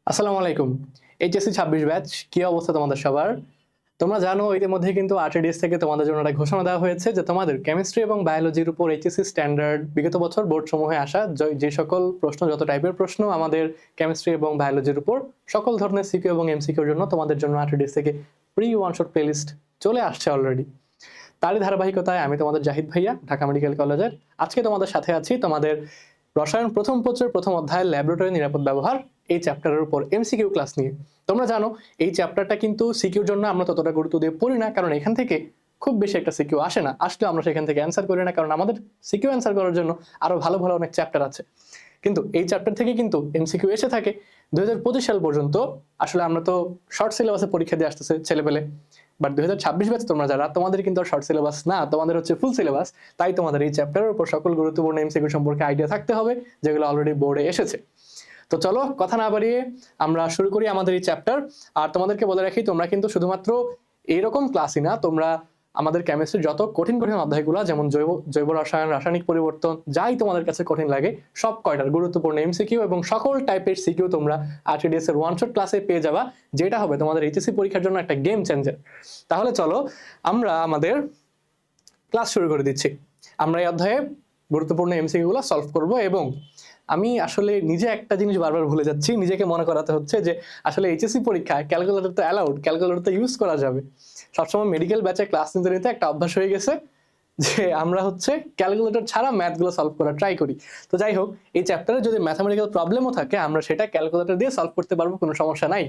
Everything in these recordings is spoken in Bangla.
আসসালামু আলাইকুম। এইচএসসি 26 ব্যাচ, কি অবস্থা তোমাদের সবার? তোমরা জানো ইতিমধ্যে কিন্তু আরটিডিএস থেকে তোমাদের জন্য একটা ঘোষণা দেওয়া হয়েছে যে তোমাদের কেমিস্ট্রি এবং বায়োলজির উপর এইচএসসি স্ট্যান্ডার্ড বিগত বছর বোর্ড সমূহে আসা যে সকল প্রশ্ন, যত টাইপের প্রশ্ন আমাদের কেমিস্ট্রি এবং বায়োলজির উপর সকল ধরনের সিকিউ এবং এমসিকিউর জন্য তোমাদের জন্য আরটিডিএস থেকে প্রি ওয়ান শট প্লেলিস্ট চলে আসছে অলরেডি। তারই ধারাবাহিকতায় আমি তোমাদের জাহিদ ভাইয়া, ঢাকা মেডিকেল কলেজের, আজকে তোমাদের সাথে আছি তোমাদের রসায়ন প্রথম পত্রের প্রথম অধ্যায় ল্যাবরেটরি নিরাপদ ব্যবহার এই চ্যাপ্টারের উপর এমসিকিউ ক্লাস নিয়ে। তোমরা জানো এই চ্যাপ্টারটা কিন্তু সিকিউর জন্য আমরা ততটা গুরুত্ব দিয়ে পড়ি না, কারণ এখান থেকে খুব বেশি একটা সিকিউ আসে না, আসলে আমরা সেখান থেকে অ্যান্সার করি না, কারণ আমাদের সিকিউ অ্যান্সার করার জন্য আরো ভালো ভালো অনেক চ্যাপ্টার আছে। কিন্তু এই চ্যাপ্টার থেকে কিন্তু এমসিকিউ এসে থাকে 2025 সাল পর্যন্ত। আসলে আমরা তো শর্ট সিলেবাসে পরীক্ষা দিয়ে আসতেছে ছেলেপেলে, বাট 2026 ব্যাচ তোমরা যারা, তোমাদের কিন্তু আর শর্ট সিলেবাস না, তোমাদের হচ্ছে ফুল সিলেবাস। তাই তোমাদের এই চ্যাপ্টারের উপর সকল গুরুত্বপূর্ণ এমসিকিউ সম্পর্কে আইডিয়া থাকতে হবে, যেগুলো অলরেডি বোর্ডে এসেছে। তো চলো কথা না বাড়িয়ে আমরা শুরু করি আমাদের এই চ্যাপ্টার। আর তোমাদেরকে বলে রাখি, তোমরা কিন্তু শুধুমাত্র এইরকম ক্লাসই না, তোমরা আমাদের কেমিস্ট্রির যত কঠিন কঠিন অধ্যায়গুলো, যেমন জৈব রসায়ন, রাসায়নিক পরিবর্তন, যাই তোমাদের কাছে কঠিন লাগে সব কয়টার গুরুত্বপূর্ণ এমসিকিউ এবং সকল টাইপের সিকিউ তোমরা আরটিডিএস এর ওয়ান শট ক্লাসে পেয়ে যাবা, যেটা হবে তোমাদের এইচএসসি পরীক্ষার জন্য একটা গেম চেঞ্জার। তাহলে চলো আমরা আমাদের ক্লাস শুরু করে দিচ্ছি। আমরা এই অধ্যায়ে গুরুত্বপূর্ণ এমসিকিউ গুলো সলভ করব, এবং আমি আসলে নিজে একটা জিনিস বারবার ভুলে যাচ্ছি, নিজেকে মনে করাতে হচ্ছে যে আসলে এইচএসসি পরীক্ষায় ক্যালকুলেটর তো অ্যালাউড, ক্যালকুলেটর তো ইউজ করা যাবে। সবসময় মেডিকেল ব্যাচে ক্লাস নিতে নিতে একটা অভ্যাস হয়ে গেছে যে আমরা হচ্ছে ক্যালকুলেটর ছাড়া ম্যাথগুলো সলভ করার ট্রাই করি। তো যাই হোক, এই চ্যাপ্টারে যদি ম্যাথামেটিক্যাল প্রবলেমও থাকে আমরা সেটা ক্যালকুলেটর দিয়ে সলভ করতে পারবো, কোনো সমস্যা নাই।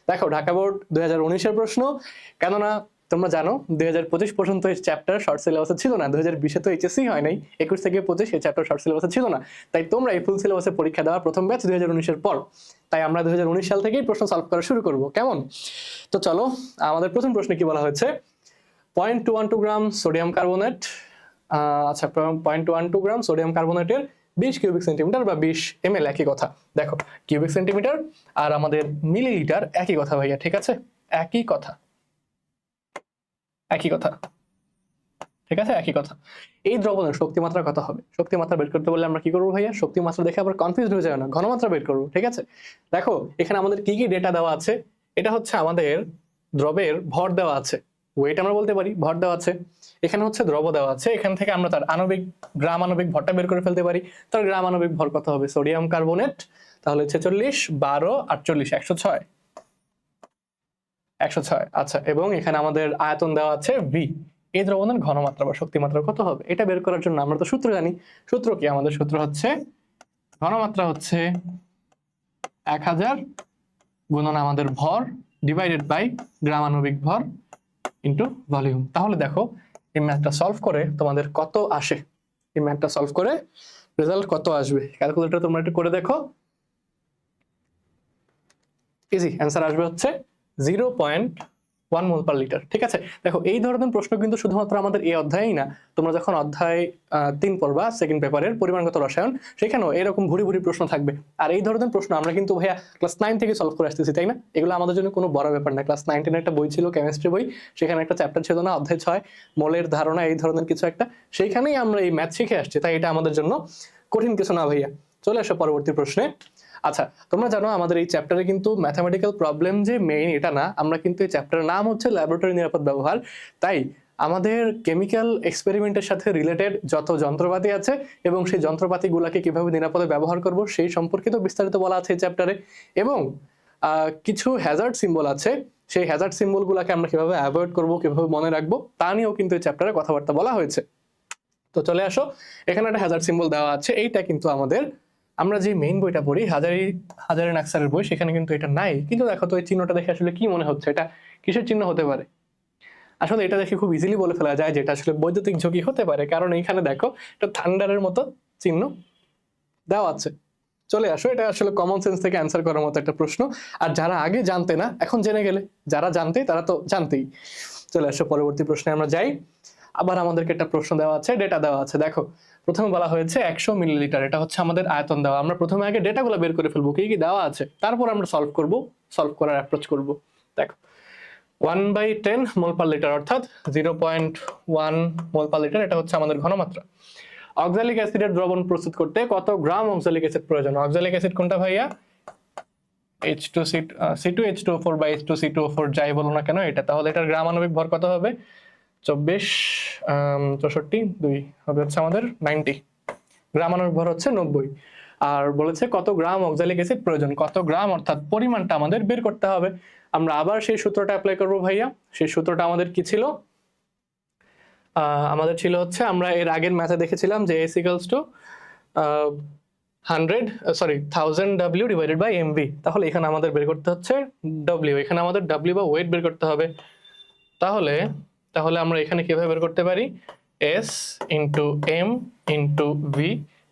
দেখো, ঢাকা বোর্ড 2019-এর প্রশ্ন, কেননা তোমরা জানো 2025 পর্যন্ত এই চ্যাপ্টার শর্ট সিলেবাসে ছিল না। 2020-এ তো এইচএসসি হয় নাই, 21 থেকে 25 এই চ্যাপ্টার শর্ট সিলেবাসে ছিল না। তাই তোমরা এই ফুল সিলেবাসে পরীক্ষা দেওয়ার প্রথম ব্যাচ 2019-এর পর, তাই আমরা 2019 সাল থেকেই প্রশ্ন সলভ করা শুরু করব, কেমন? তো চলো, আমাদের প্রথম প্রশ্নে কি বলা হয়েছে, 0.212 গ্রাম সোডিয়াম কার্বনেট, আচ্ছা 0.212 গ্রাম সোডিয়াম কার্বনেটের 20 কিউবিক সেন্টিমিটার বা 20 ml একই কথা। দেখো, কিউবিক সেন্টিমিটার আর আমাদের মিলিলিটার একই কথা ভাইয়া, ঠিক আছে? একই কথা, একই কথা, ঠিক আছে, একই কথা। এই দ্রবণের শক্তিমাত্রা কত হবে? শক্তিমাত্রা বের করতে বললে আমরা কি করবো ভাইয়া? শক্তিমাত্রা দেখে আবার কনফিউজড হয়ে যাবে না, ঘনমাত্রা বের করবো, ঠিক আছে? দেখো এখানে আমাদের কি কি ডেটা দেওয়া আছে। এটা হচ্ছে আমাদের দ্রবের ভর দেওয়া আছে, ওয়েট আমরা বলতে পারি, ভর দেওয়া আছে। এখানে হচ্ছে দ্রব দেওয়া আছে, এখান থেকে আমরা তার আণবিক গ্রাম আণবিক ভরটা বের করে ফেলতে পারি। তার গ্রাম আণবিক ভর কত হবে? সোডিয়াম কার্বনেট তাহলে 46, 12, 48, 106, 106। আচ্ছা, এবং এখানে আমাদের আয়তন দেওয়া আছে ভি। এই দ্রবণের ঘনমাত্রা বা শক্তিমাত্রা কত হবে? এটা বের করার জন্য আমরা তো সূত্র জানি। সূত্র কি? আমাদের সূত্র হচ্ছে ঘনমাত্রা হচ্ছে 1000 গুণন আমাদের ভর ডিভাইডেড বাই গ্রাম আণবিক ভর ইন্টু ভলিউম। তাহলে দেখো এই ম্যাথটা সলভ করে তোমাদের কত আসে, এই ম্যাথটা সলভ করে রেজাল্ট কত আসবে। ক্যালকুলেটর তোমরা একটু করে দেখো, ইজি অ্যান্সার আসবে হচ্ছে 0.1 মোল পার লিটার, ঠিক আছে? দেখো এই ধরনের প্রশ্ন কিন্তু শুধুমাত্র আমাদের এই অধ্যায়েই না, তোমরা যখন অধ্যায় 3 পড়বা সেকেন্ড পেপারের পরিমাণগত রসায়ন, সেখানেও এরকম ভুরি ভুরি প্রশ্ন থাকবে। আর এই ধরনের প্রশ্ন আমরা কিন্তু ভাইয়া ক্লাস 9 থেকে সলভ করে আসতেছি, তাই না? এগুলো আমাদের জন্য কোনো বড় ব্যাপার না। ক্লাস 9-10 একটা বই ছিল, কেমিস্ট্রি বই, সেখানে একটা চ্যাপ্টার ছিল না, অধ্যায় 6 মোলের ধারণা, এই ধরনের কিছু একটা, সেইখানেই আমরা এই ম্যাথ শিখে আসছি। তাই এটা আমাদের জন্য কঠিন কিছু না ভাইয়া। চলে আসো পরবর্তী প্রশ্নে। আচ্ছা, তোমরা জানো আমাদের এই চ্যাপ্টারে কিন্তু ম্যাথামেটিক্যাল প্রবলেম যে মেইন এটা না, আমরা কিন্তু এই চ্যাপ্টারের নাম হচ্ছে ল্যাবরেটরি নিরাপদ ব্যবহার। তাই আমাদের কেমিক্যাল এক্সপেরিমেন্টের সাথে রিলেটেড যত যন্ত্রপাতি আছে এবং সেই যন্ত্রপাতিগুলোকে কিভাবে নিরাপদে ব্যবহার করব সেই সম্পর্কিত বিস্তারিত বলা আছে এই চ্যাপ্টারে। এবং কিছু হ্যাজার্ড সিম্বল আছে, সেই হ্যাজার্ড সিম্বলগুলোকে আমরা কিভাবে অ্যাভয়েড করব, কিভাবে মনে রাখবো, তা নিয়েও কিন্তু এই চ্যাপ্টারে কথাবার্তা বলা হয়েছে। তো চলে আসো, এখানে একটা হ্যাজার্ড সিম্বল দেওয়া আছে, এইটা কিন্তু আমাদের, আমরা যে মেইন বইটা পড়ি হাজারি নাকসারের বই, সেখানে কিন্তু এটা নাই। কিন্তু দেখো তো এই চিহ্নটা দেখে আসলে কি মনে হচ্ছে, এটা কিসের চিহ্ন হতে পারে? আসলে এটা দেখে খুব ইজিলি বলে ফেলা যায় যেটা আসলে বৈদ্যুতিক ঝুঁকি হতে পারে, কারণ এইখানে দেখো এটা থান্ডারের মতো চিহ্ন দেওয়া আছে। চলে আসো, এটা আসলে কমন সেন্স থেকে অ্যান্সার করার মতো একটা প্রশ্ন। আর যারা আগে জানতে না, এখন জেনে গেলে, যারা জানতে তারা তো জানতেই। চলে আসো পরবর্তী প্রশ্নে আমরা যাই। আবার আমাদেরকে একটা প্রশ্ন দেওয়া আছে, ডেটা দেওয়া আছে। দেখো প্রথমে বলা হয়েছে 100 মিলিলিটার, এটা হচ্ছে আমাদের আয়তন দেওয়া। আমরা প্রথমে আগে ডেটাগুলো বের করে ফেলবো, কি কি দেওয়া আছে, তারপর আমরা সলভ করব, সলভ করার অ্যাপ্রোচ করব। দেখো 1/10 মোল পার লিটার, অর্থাৎ 0.1 মোল পার লিটার, এটা হচ্ছে আমাদের ঘনমাত্রা। অক্সালিক অ্যাসিডের দ্রবণ প্রস্তুত করতে কত গ্রাম অক্সালিক অ্যাসিড প্রয়োজন? অক্সালিক অ্যাসিড কোনটা ভাইয়া? C2H2O4 বা H2C2O4 যাই বলো না কেন এটা, তাহলে এটার গ্রাম আণবিক ভর কত হবে? 24 64 2 হবে হচ্ছে আমাদের 90। গ্রাম আণবিক ভর হচ্ছে 90। আর বলেছে কত গ্রাম অক্সালিক অ্যাসিড প্রয়োজন, কত গ্রাম অর্থাৎ পরিমাণটা আমাদের বের করতে হবে। আমরা আবার সেই সূত্রটা অ্যাপ্লাই করব ভাইয়া। সেই সূত্রটা আমাদের কি ছিল? আমাদের ছিল হচ্ছে, আমরা এর আগের ম্যাথে দেখেছিলাম যে S equals to 1000 W divided by MV। তাহলে এখানে আমাদের বের করতে হচ্ছে W, এখানে আমাদের W বা ওয়েট বের করতে হবে। তাহলে তাহলে আমরা এখানে কিভাবে বের করতে পারি? S into M into V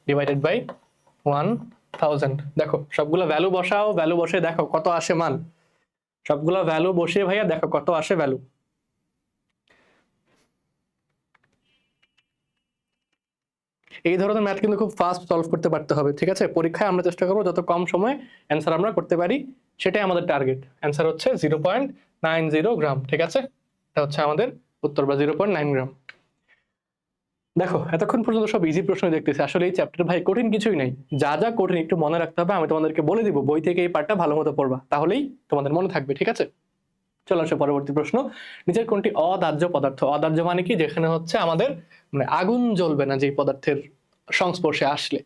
divided by 1000। দেখো সবগুলো ভ্যালু বসাও, ভ্যালু বসে দেখো কত আসে মান। সবগুলো ভ্যালু বসিয়ে ভাইয়া দেখো কত আসে ভ্যালু। এই ধরনের ম্যাথ কিন্তু খুব ফাস্ট সলভ করতে পারতে হবে, ঠিক আছে? পরীক্ষায় আমরা চেষ্টা করবো যত কম সময়ে অ্যান্সার আমরা করতে পারি, সেটাই আমাদের টার্গেট। অ্যান্সার হচ্ছে 0.90 গ্রাম, ঠিক আছে? এটা হচ্ছে আমাদের উত্তর, বা 0.9 গ্রাম। দেখো এতক্ষণ পর্যন্ত সব ইজি প্রশ্ন দেখতেছি, আসলে এই চ্যাপ্টার ভাই কঠিন কিছুই নাই। যা যা কঠিন একটু মনে রাখতে হবে, আমি তোমাদেরকে বলে দিব, বই থেকে এই পার্টটা ভালো মতো পড়বা, তাহলেই তোমাদের মনে থাকবে, ঠিক আছে? চলো আসো পরবর্তী প্রশ্ন। নিচের কোনটি অদাহ্য পদার্থ? অদাহ্য মানে কি? যেখানে হচ্ছে আমাদের মানে আগুন জ্বলবে না যেই পদার্থের সংস্পর্শে আসলে।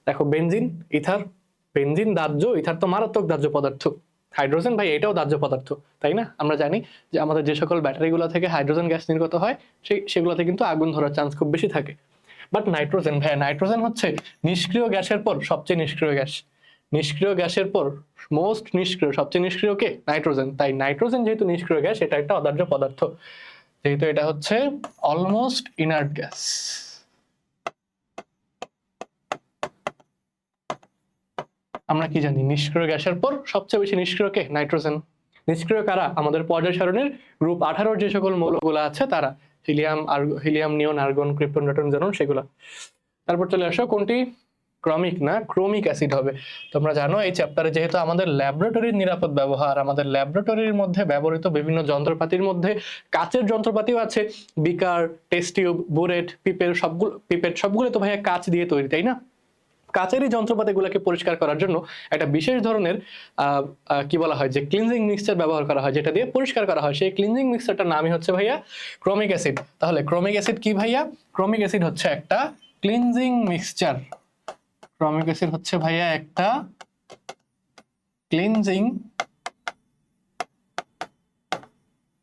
দেখো বেনজিন, ইথার। বেনজিন দাহ্য, ইথার তো মারাত্মক দাহ্য পদার্থ। হাইড্রোজেন ভাই এটাও দাহ্য পদার্থ, তাই না? আমরা জানি যে আমাদের যে সকল ব্যাটারিগুলো থেকে হাইড্রোজেন গ্যাস নির্গত হয় সেগুলোতে কিন্তু আগুন ধরার চান্স খুব বেশি থাকে। বাট নাইট্রোজেন ভাই, নাইট্রোজেন হচ্ছে নিষ্ক্রিয় গ্যাসের পর সবচেয়ে নিষ্ক্রিয় গ্যাস। নিষ্ক্রিয় গ্যাসের পর মোস্ট নিষ্ক্রিয়, সবচেয়ে নিষ্ক্রিয় কে? নাইট্রোজেন। তাই নাইট্রোজেন যেহেতু নিষ্ক্রিয় গ্যাস, এটা একটা অদাহ্য পদার্থ, যেহেতু এটা হচ্ছে অলমোস্ট ইনার্ট গ্যাস। আমরা কি জানি? নিষ্ক্রিয় গ্যাসের পর সবচেয়ে বেশি নিষ্ক্রিয় কে? নাইট্রোজেন। নিষ্ক্রিয় কারা? আমাদের পর্যায় সারণীর গ্রুপ 18 যে সকল মৌলগুলো আছে তারা, হিলিয়াম, নিয়ন, আর্গন, ক্রিপ্টন, নিউট্রন, জেনন, সেগুলো। তারপর চলে আসো কোনটি ক্রমিক না ক্রোমিক অ্যাসিড হবে। তোমরা জানো এই চ্যাপ্টারে যেহেতু আমাদের ল্যাবরেটরির নিরাপদ ব্যবহার, আমাদের ল্যাবরেটরির মধ্যে ব্যবহৃত বিভিন্ন যন্ত্রপাতির মধ্যে কাচের যন্ত্রপাতিও আছে, বিকার, টেস্ট টিউব, বুরেট, পিপেট সবগুলো তো ভাইয়া কাচ দিয়ে তৈরি, তাই না? কাচের এই যন্ত্রপাতিগুলোকে পরিষ্কার করার জন্য একটা বিশেষ ধরনের কি বলা হয় যে ক্লিনজিং মিক্সচার ব্যবহার করা হয়, যেটা দিয়ে পরিষ্কার করা হয়। সেই ক্লিনজিং মিক্সচারটার নামই হচ্ছে ভাইয়া ক্রোমিক অ্যাসিড। তাহলে ক্রোমিক অ্যাসিড কি ভাইয়া? ক্রোমিক অ্যাসিড হচ্ছে একটা ক্লিনজিং মিক্সচার। ক্রোমিক অ্যাসিড হচ্ছে ভাইয়া একটা ক্লিনজিং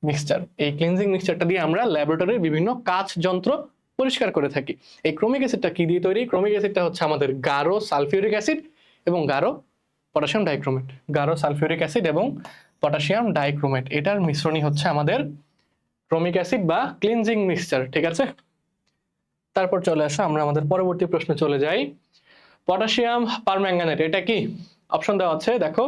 মিক্সচার। এই ক্লিনজিং মিক্সচারটা দিয়ে আমরা ল্যাবরেটরির বিভিন্ন কাচ যন্ত্র পরিষ্কার করে থাকি। এই ক্রোমিক অ্যাসিডটা কি দিয়ে তৈরি? ক্রোমিক অ্যাসিডটা হচ্ছে আমাদের গাঢ় সালফিউরিক অ্যাসিড এবং গাঢ় পটাশিয়াম ডাইক্রোমেট। গাঢ় সালফিউরিক অ্যাসিড এবং পটাশিয়াম ডাইক্রোমেট, এটার মিশ্রণই হচ্ছে আমাদের ক্রোমিক অ্যাসিড বা ক্লিনজিং মিক্সচার, ঠিক আছে? তারপর চলে আসো, আমরা আমাদের পরবর্তী প্রশ্নে চলে যাই। পটাশিয়াম পারম্যাঙ্গানেট এটা কি? অপশন দেওয়া আছে, দেখো।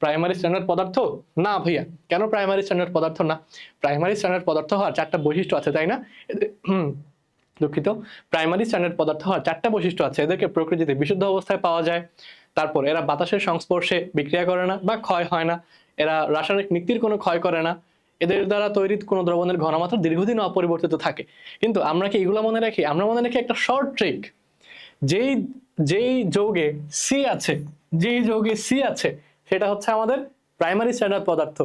প্রাইমারি স্ট্যান্ডার্ড পদার্থ? না ভাইয়া। কেন প্রাইমারি স্ট্যান্ডার্ড পদার্থ না? প্রাইমারি স্ট্যান্ডার্ড পদার্থ হওয়ার চারটা বৈশিষ্ট্য আছে, তাই না? দুঃখিত, প্রাইমারি স্ট্যান্ডার্ড পদার্থ হওয়ার চারটা বৈশিষ্ট্য আছে। এদেরকে প্রকৃতিতে বিশুদ্ধ অবস্থায় পাওয়া যায়, তারপর এরা বাতাসের সংস্পর্শে বিক্রিয়া করে না বা ক্ষয় হয় না, এরা রাসায়নিক নিক্তির কোনো ক্ষয় করে না, এদের দ্বারা তৈরি কোনো দ্রবণের ঘনমাত্রা দীর্ঘদিন অপরিবর্তিত থাকে। কিন্তু আমরা কি এগুলো মনে রাখি? আমরা মনে রাখি একটা শর্ট ট্রিক, যেই যেই যৌগে সি আছে, যেই যৌগে সি আছে সেটা হচ্ছে আমাদের প্রাইমারি স্ট্যান্ডার্ড পদার্থ,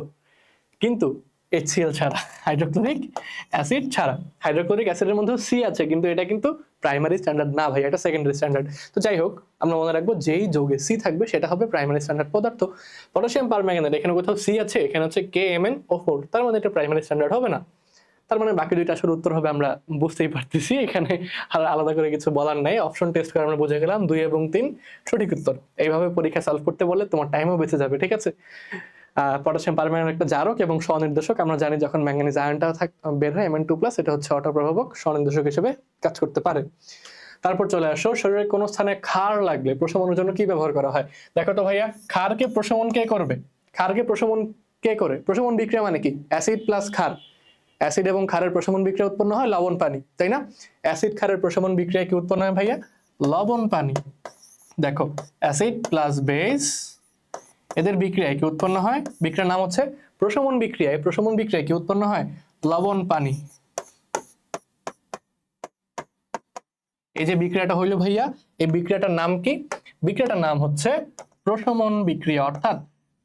কিন্তু HCl ছাড়া, হাইড্রোক্লোরিক অ্যাসিড ছাড়া। হাইড্রোক্লোরিক অ্যাসিডের মধ্যেও সি আছে, কিন্তু এটা কিন্তু প্রাইমারি স্ট্যান্ডার্ড না ভাই, এটা সেকেন্ডারি স্ট্যান্ডার্ড। তো যাই হোক, আমরা মনে রাখবো যেই যৌগে সি থাকবে সেটা হবে প্রাইমারি স্ট্যান্ডার্ড পদার্থ। পটাশিয়াম পারম্যাঙ্গানেট, এখানে কোথাও সি আছে, এখানে হচ্ছে KMnO4, তার মানে এটা প্রাইমারি স্ট্যান্ডার্ড হবে না। তার মানে বাকি দুইটা আসলে উত্তর হবে, আমরা বুঝতেই পারতেছি, এখানে আর আলাদা করে কিছু বলার নাই। অপশন টেস্ট করে আমরা বুঝে গেলাম 2 এবং 3 সঠিক উত্তর। এইভাবে পরীক্ষা সলভ করতে বললে তোমার টাইমও বেঁচে যাবে, ঠিক আছে? পটাশিয়াম পারম্যাঙ্গানেট একটা জারক এবং স্বনির্দেশক। আমরা জানি যখন ম্যাঙ্গানিজ আয়নটা বের হয় Mn2+, এটা হচ্ছে অটোপ্রভাবক, স্বনির্দেশক হিসেবে কাজ করতে পারে। তারপর চলে আসো, শরীরের কোন স্থানে ক্ষার লাগলে প্রশমনের জন্য কি ব্যবহার করা হয়? দেখো তো ভাইয়া, ক্ষারকে প্রশমন কে করবে? ক্ষারকে প্রশমন কে করে? প্রশমন বিক্রিয়া মানে কি? অ্যাসিড প্লাস ক্ষার। অ্যাসিড এবং ক্ষারের প্রশমন বিক্রিয়া উৎপন্ন হয় লবণ পানি, তাই না? অ্যাসিড ক্ষারের প্রশমন বিক্রিয়া কি উৎপন্ন হয় ভাইয়া? লবণ পানি। দেখো, অ্যাসিড প্লাস বেস, এদের বিক্রিয়ায় কি উৎপন্ন হয়? বিক্রিয়ার নাম হচ্ছে প্রশমন বিক্রিয়া। এই প্রশমন বিক্রিয়ায় কি উৎপন্ন হয়? লবণ পানি। এই যে বিক্রিয়াটা হইলো ভাইয়া, এই বিক্রিয়াটার নাম কি? বিক্রিয়াটার নাম হচ্ছে প্রশমন বিক্রিয়া, অর্থাৎ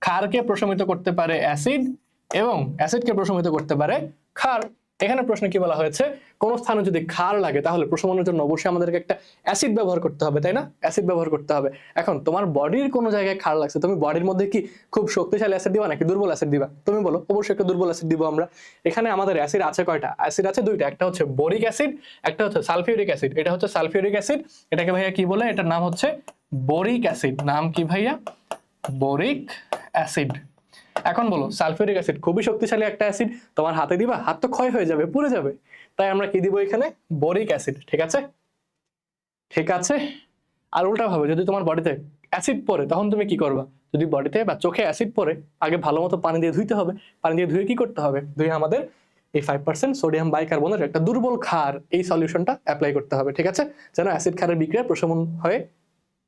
ক্ষার ক্ষারকে প্রশমিত করতে পারে অ্যাসিড এবং অ্যাসিডকে প্রশমিত করতে পারে ক্ষার। এখানে প্রশ্নে কি বলা হয়েছে, কোন স্থানে যদি ক্ষার লাগে তাহলে প্রশমনের জন্য অবশ্যই আমাদেরকে একটা অ্যাসিড ব্যবহার করতে হবে, তাই না? অ্যাসিড ব্যবহার করতে হবে। এখন তোমার বডির কোন জায়গায় ক্ষার লাগছে, তুমি বডির মধ্যে কি খুব শক্তিশালী অ্যাসিড দিবা নাকি দুর্বল অ্যাসিড দিবা? তুমি বলো। অবশ্যই একটা দুর্বল অ্যাসিড দিব আমরা। এখানে আমাদের অ্যাসিড আছে কয়টা? অ্যাসিড আছে দুইটা, একটা হচ্ছে বোরিক অ্যাসিড, একটা হচ্ছে সালফিউরিক অ্যাসিড। এটা হচ্ছে সালফিউরিক অ্যাসিড, এটাকে ভাইয়া কি বলে? এটার নাম হচ্ছে বোরিক অ্যাসিড। নাম কি ভাইয়া? Boric acid. এখন বলো, সালফিউরিক অ্যাসিড খুবই শক্তিশালী একটা অ্যাসিড, তোমার হাতে দিবা, হাত তো ক্ষয় হয়ে যাবে, পুড়ে যাবে। তাই আমরা কি দিব এখানে? Boric acid. ঠিক আছে, ঠিক আছে। আর উল্টা ভাবে, যদি তোমার বডিতে অ্যাসিড পড়ে তখন তুমি কি করবা? যদি বডিতে বা চোখে অ্যাসিড পড়ে, আগে ভালো মতো পানি দিয়ে ধুইতে হবে। পানি দিয়ে ধুয়ে কি করতে হবে? ধুয়ে আমাদের এই 5% সোডিয়াম বাইকার্বনের একটা দুর্বল ক্ষার, এই সলিউশনটা অ্যাপ্লাই করতে হবে। ঠিক আছে, যেন অ্যাসিড ক্ষারের বিক্রিয়া প্রশমন হয়ে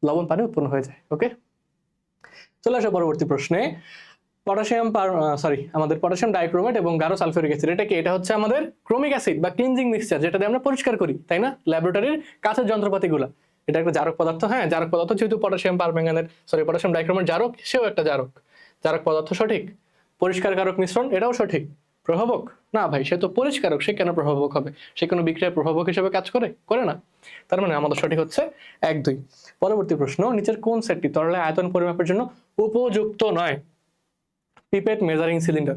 লবণ পানি উৎপন্ন হয়ে যায়। ওকে, চলে আসো পরবর্তী প্রশ্নে। পটাশিয়াম আমাদের পটাশিয়াম ডাইক্রোমেট এবং গাঢ় সালফিউরিক অ্যাসিড, এটা কি? এটা হচ্ছে আমাদের ক্রোমিক অ্যাসিড বা ক্লিনজিং মিক্সচার, যেটা দিয়ে আমরা পরিষ্কার করি, তাই না? ল্যাবরেটরির কাছের যন্ত্রপাতিগুলো। এটা একটা জারক পদার্থ। হ্যাঁ, জারক পদার্থ, যেহেতু পটাশিয়াম পারম্যাঙ্গানেট পটাশিয়াম ডাইক্রোমেট জারক, সেও একটা জারক। জারক পদার্থ সঠিক। পরিষ্কারকারক মিশ্রণ, এটাও সঠিক। প্রভাবক না ভাই, সে তো পরিষ্কারক, সে কেন প্রভাবক হবে? সে কোনো বিক্রিয়ার প্রভাবক হিসেবে কাজ করে? করে না। তার মানে আমাদের সঠিক হচ্ছে 1, 2। পরবর্তী প্রশ্ন, নিচের কোন সেটটি তরলে আয়তন পরিমাপের জন্য উপযুক্ত নয়? Pipette measuring cylinder.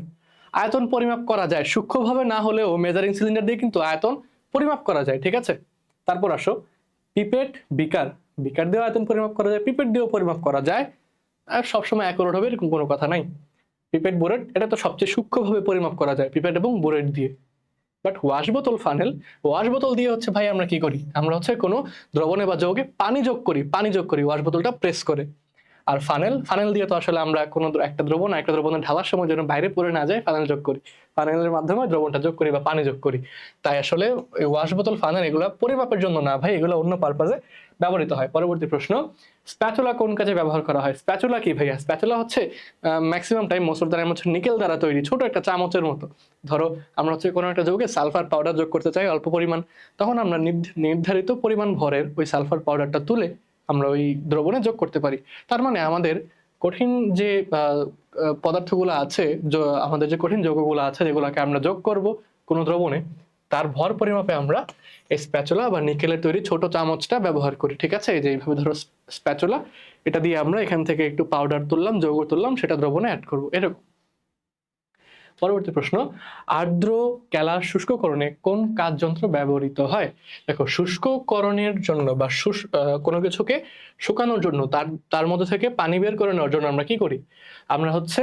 আয়তন পরিমাপ করা যায় সূক্ষ্মভাবে না হলেও মেজারিং সিলিন্ডার দিয়ে কিন্তু আয়তন পরিমাপ করা যায়। ঠিক আছে, তারপর আসো পিপেট বিকার। বিকার দিয়েও আয়তন পরিমাপ করা যায়, পিপেট দিয়েও পরিমাপ করা যায়। আর সবসময় অ্যাকুরেট হবে এরকম কোনো কথা নাই। পিপেট বোরেট, এটা তো সবচেয়ে সূক্ষ্মভাবে পরিমাপ করা যায় পিপেট এবং বোরেট দিয়ে। বাট ওয়াশ বোতল ফানেল, ওয়াশ বোতল দিয়ে হচ্ছে ভাই আমরা কি করি? আমরা হচ্ছে কোনো দ্রবণে বা যৌগে পানি যোগ করি ওয়াশ বোতলটা প্রেস করে। আর ফানেল দিয়ে তো আসলে আমরা কোনো একটা দ্রবণ একটা দ্রবণে ঢালার সময় যেন বাইরে পড়ে না যায়, ফানেল যোগ করি। ফানেলের মাধ্যমে দ্রবণটা যোগ করি বা পানি যোগ করি। তাই আসলে ওয়াশ বোতল, ফানেল এগুলো পরিমাপের জন্য না ভাই, এগুলো অন্য পারপাজে ব্যবহৃত হয়। পরবর্তী প্রশ্ন, স্প্যাচুলা কোন কাজে ব্যবহার করা হয়? স্প্যাচুলা কি ভাইয়া? স্প্যাচুলা হচ্ছে ম্যাক্সিমাম টাইম মসুর দানা হচ্ছে নিকেল দ্বারা তৈরি, ছোট একটা চামচের মতো। ধরো আমরা হচ্ছে কোনো একটা যৌগে সালফার পাউডার যোগ করতে চাই অল্প পরিমাণ, তখন আমরা নির্ধারিত পরিমাণ ভরের ওই সালফার পাউডারটা তুলে আমরা ওই দ্রবণে যোগ করতে পারি। তার মানে আমাদের কঠিন যে পদার্থগুলো আছে, আমাদের যে কঠিন যৌগগুলো আছে যেগুলোকে আমরা যোগ করব কোনো দ্রবণে, তার ভর পরিমাপে আমরা এই স্প্যাচুলা বা নিকেলের তৈরি ছোট চামচটা ব্যবহার করি। ঠিক আছে, এই যে এইভাবে ধরো স্প্যাচুলা, এটা দিয়ে আমরা এখান থেকে একটু পাউডার তুললাম, যৌগ তুললাম, সেটা দ্রবণে অ্যাড করবো, এরকম। পরবর্তী প্রশ্ন, আর্দ্র কেলার শুষ্ককরণে কোন কাজ যন্ত্র ব্যবহৃত হয়? দেখো, শুষ্ককরণের জন্য বা কোনো কিছুকে শুকানোর জন্য তার মধ্যে থেকে পানি বের করে নেওয়ার জন্য আমরা কি করি? আমরা হচ্ছে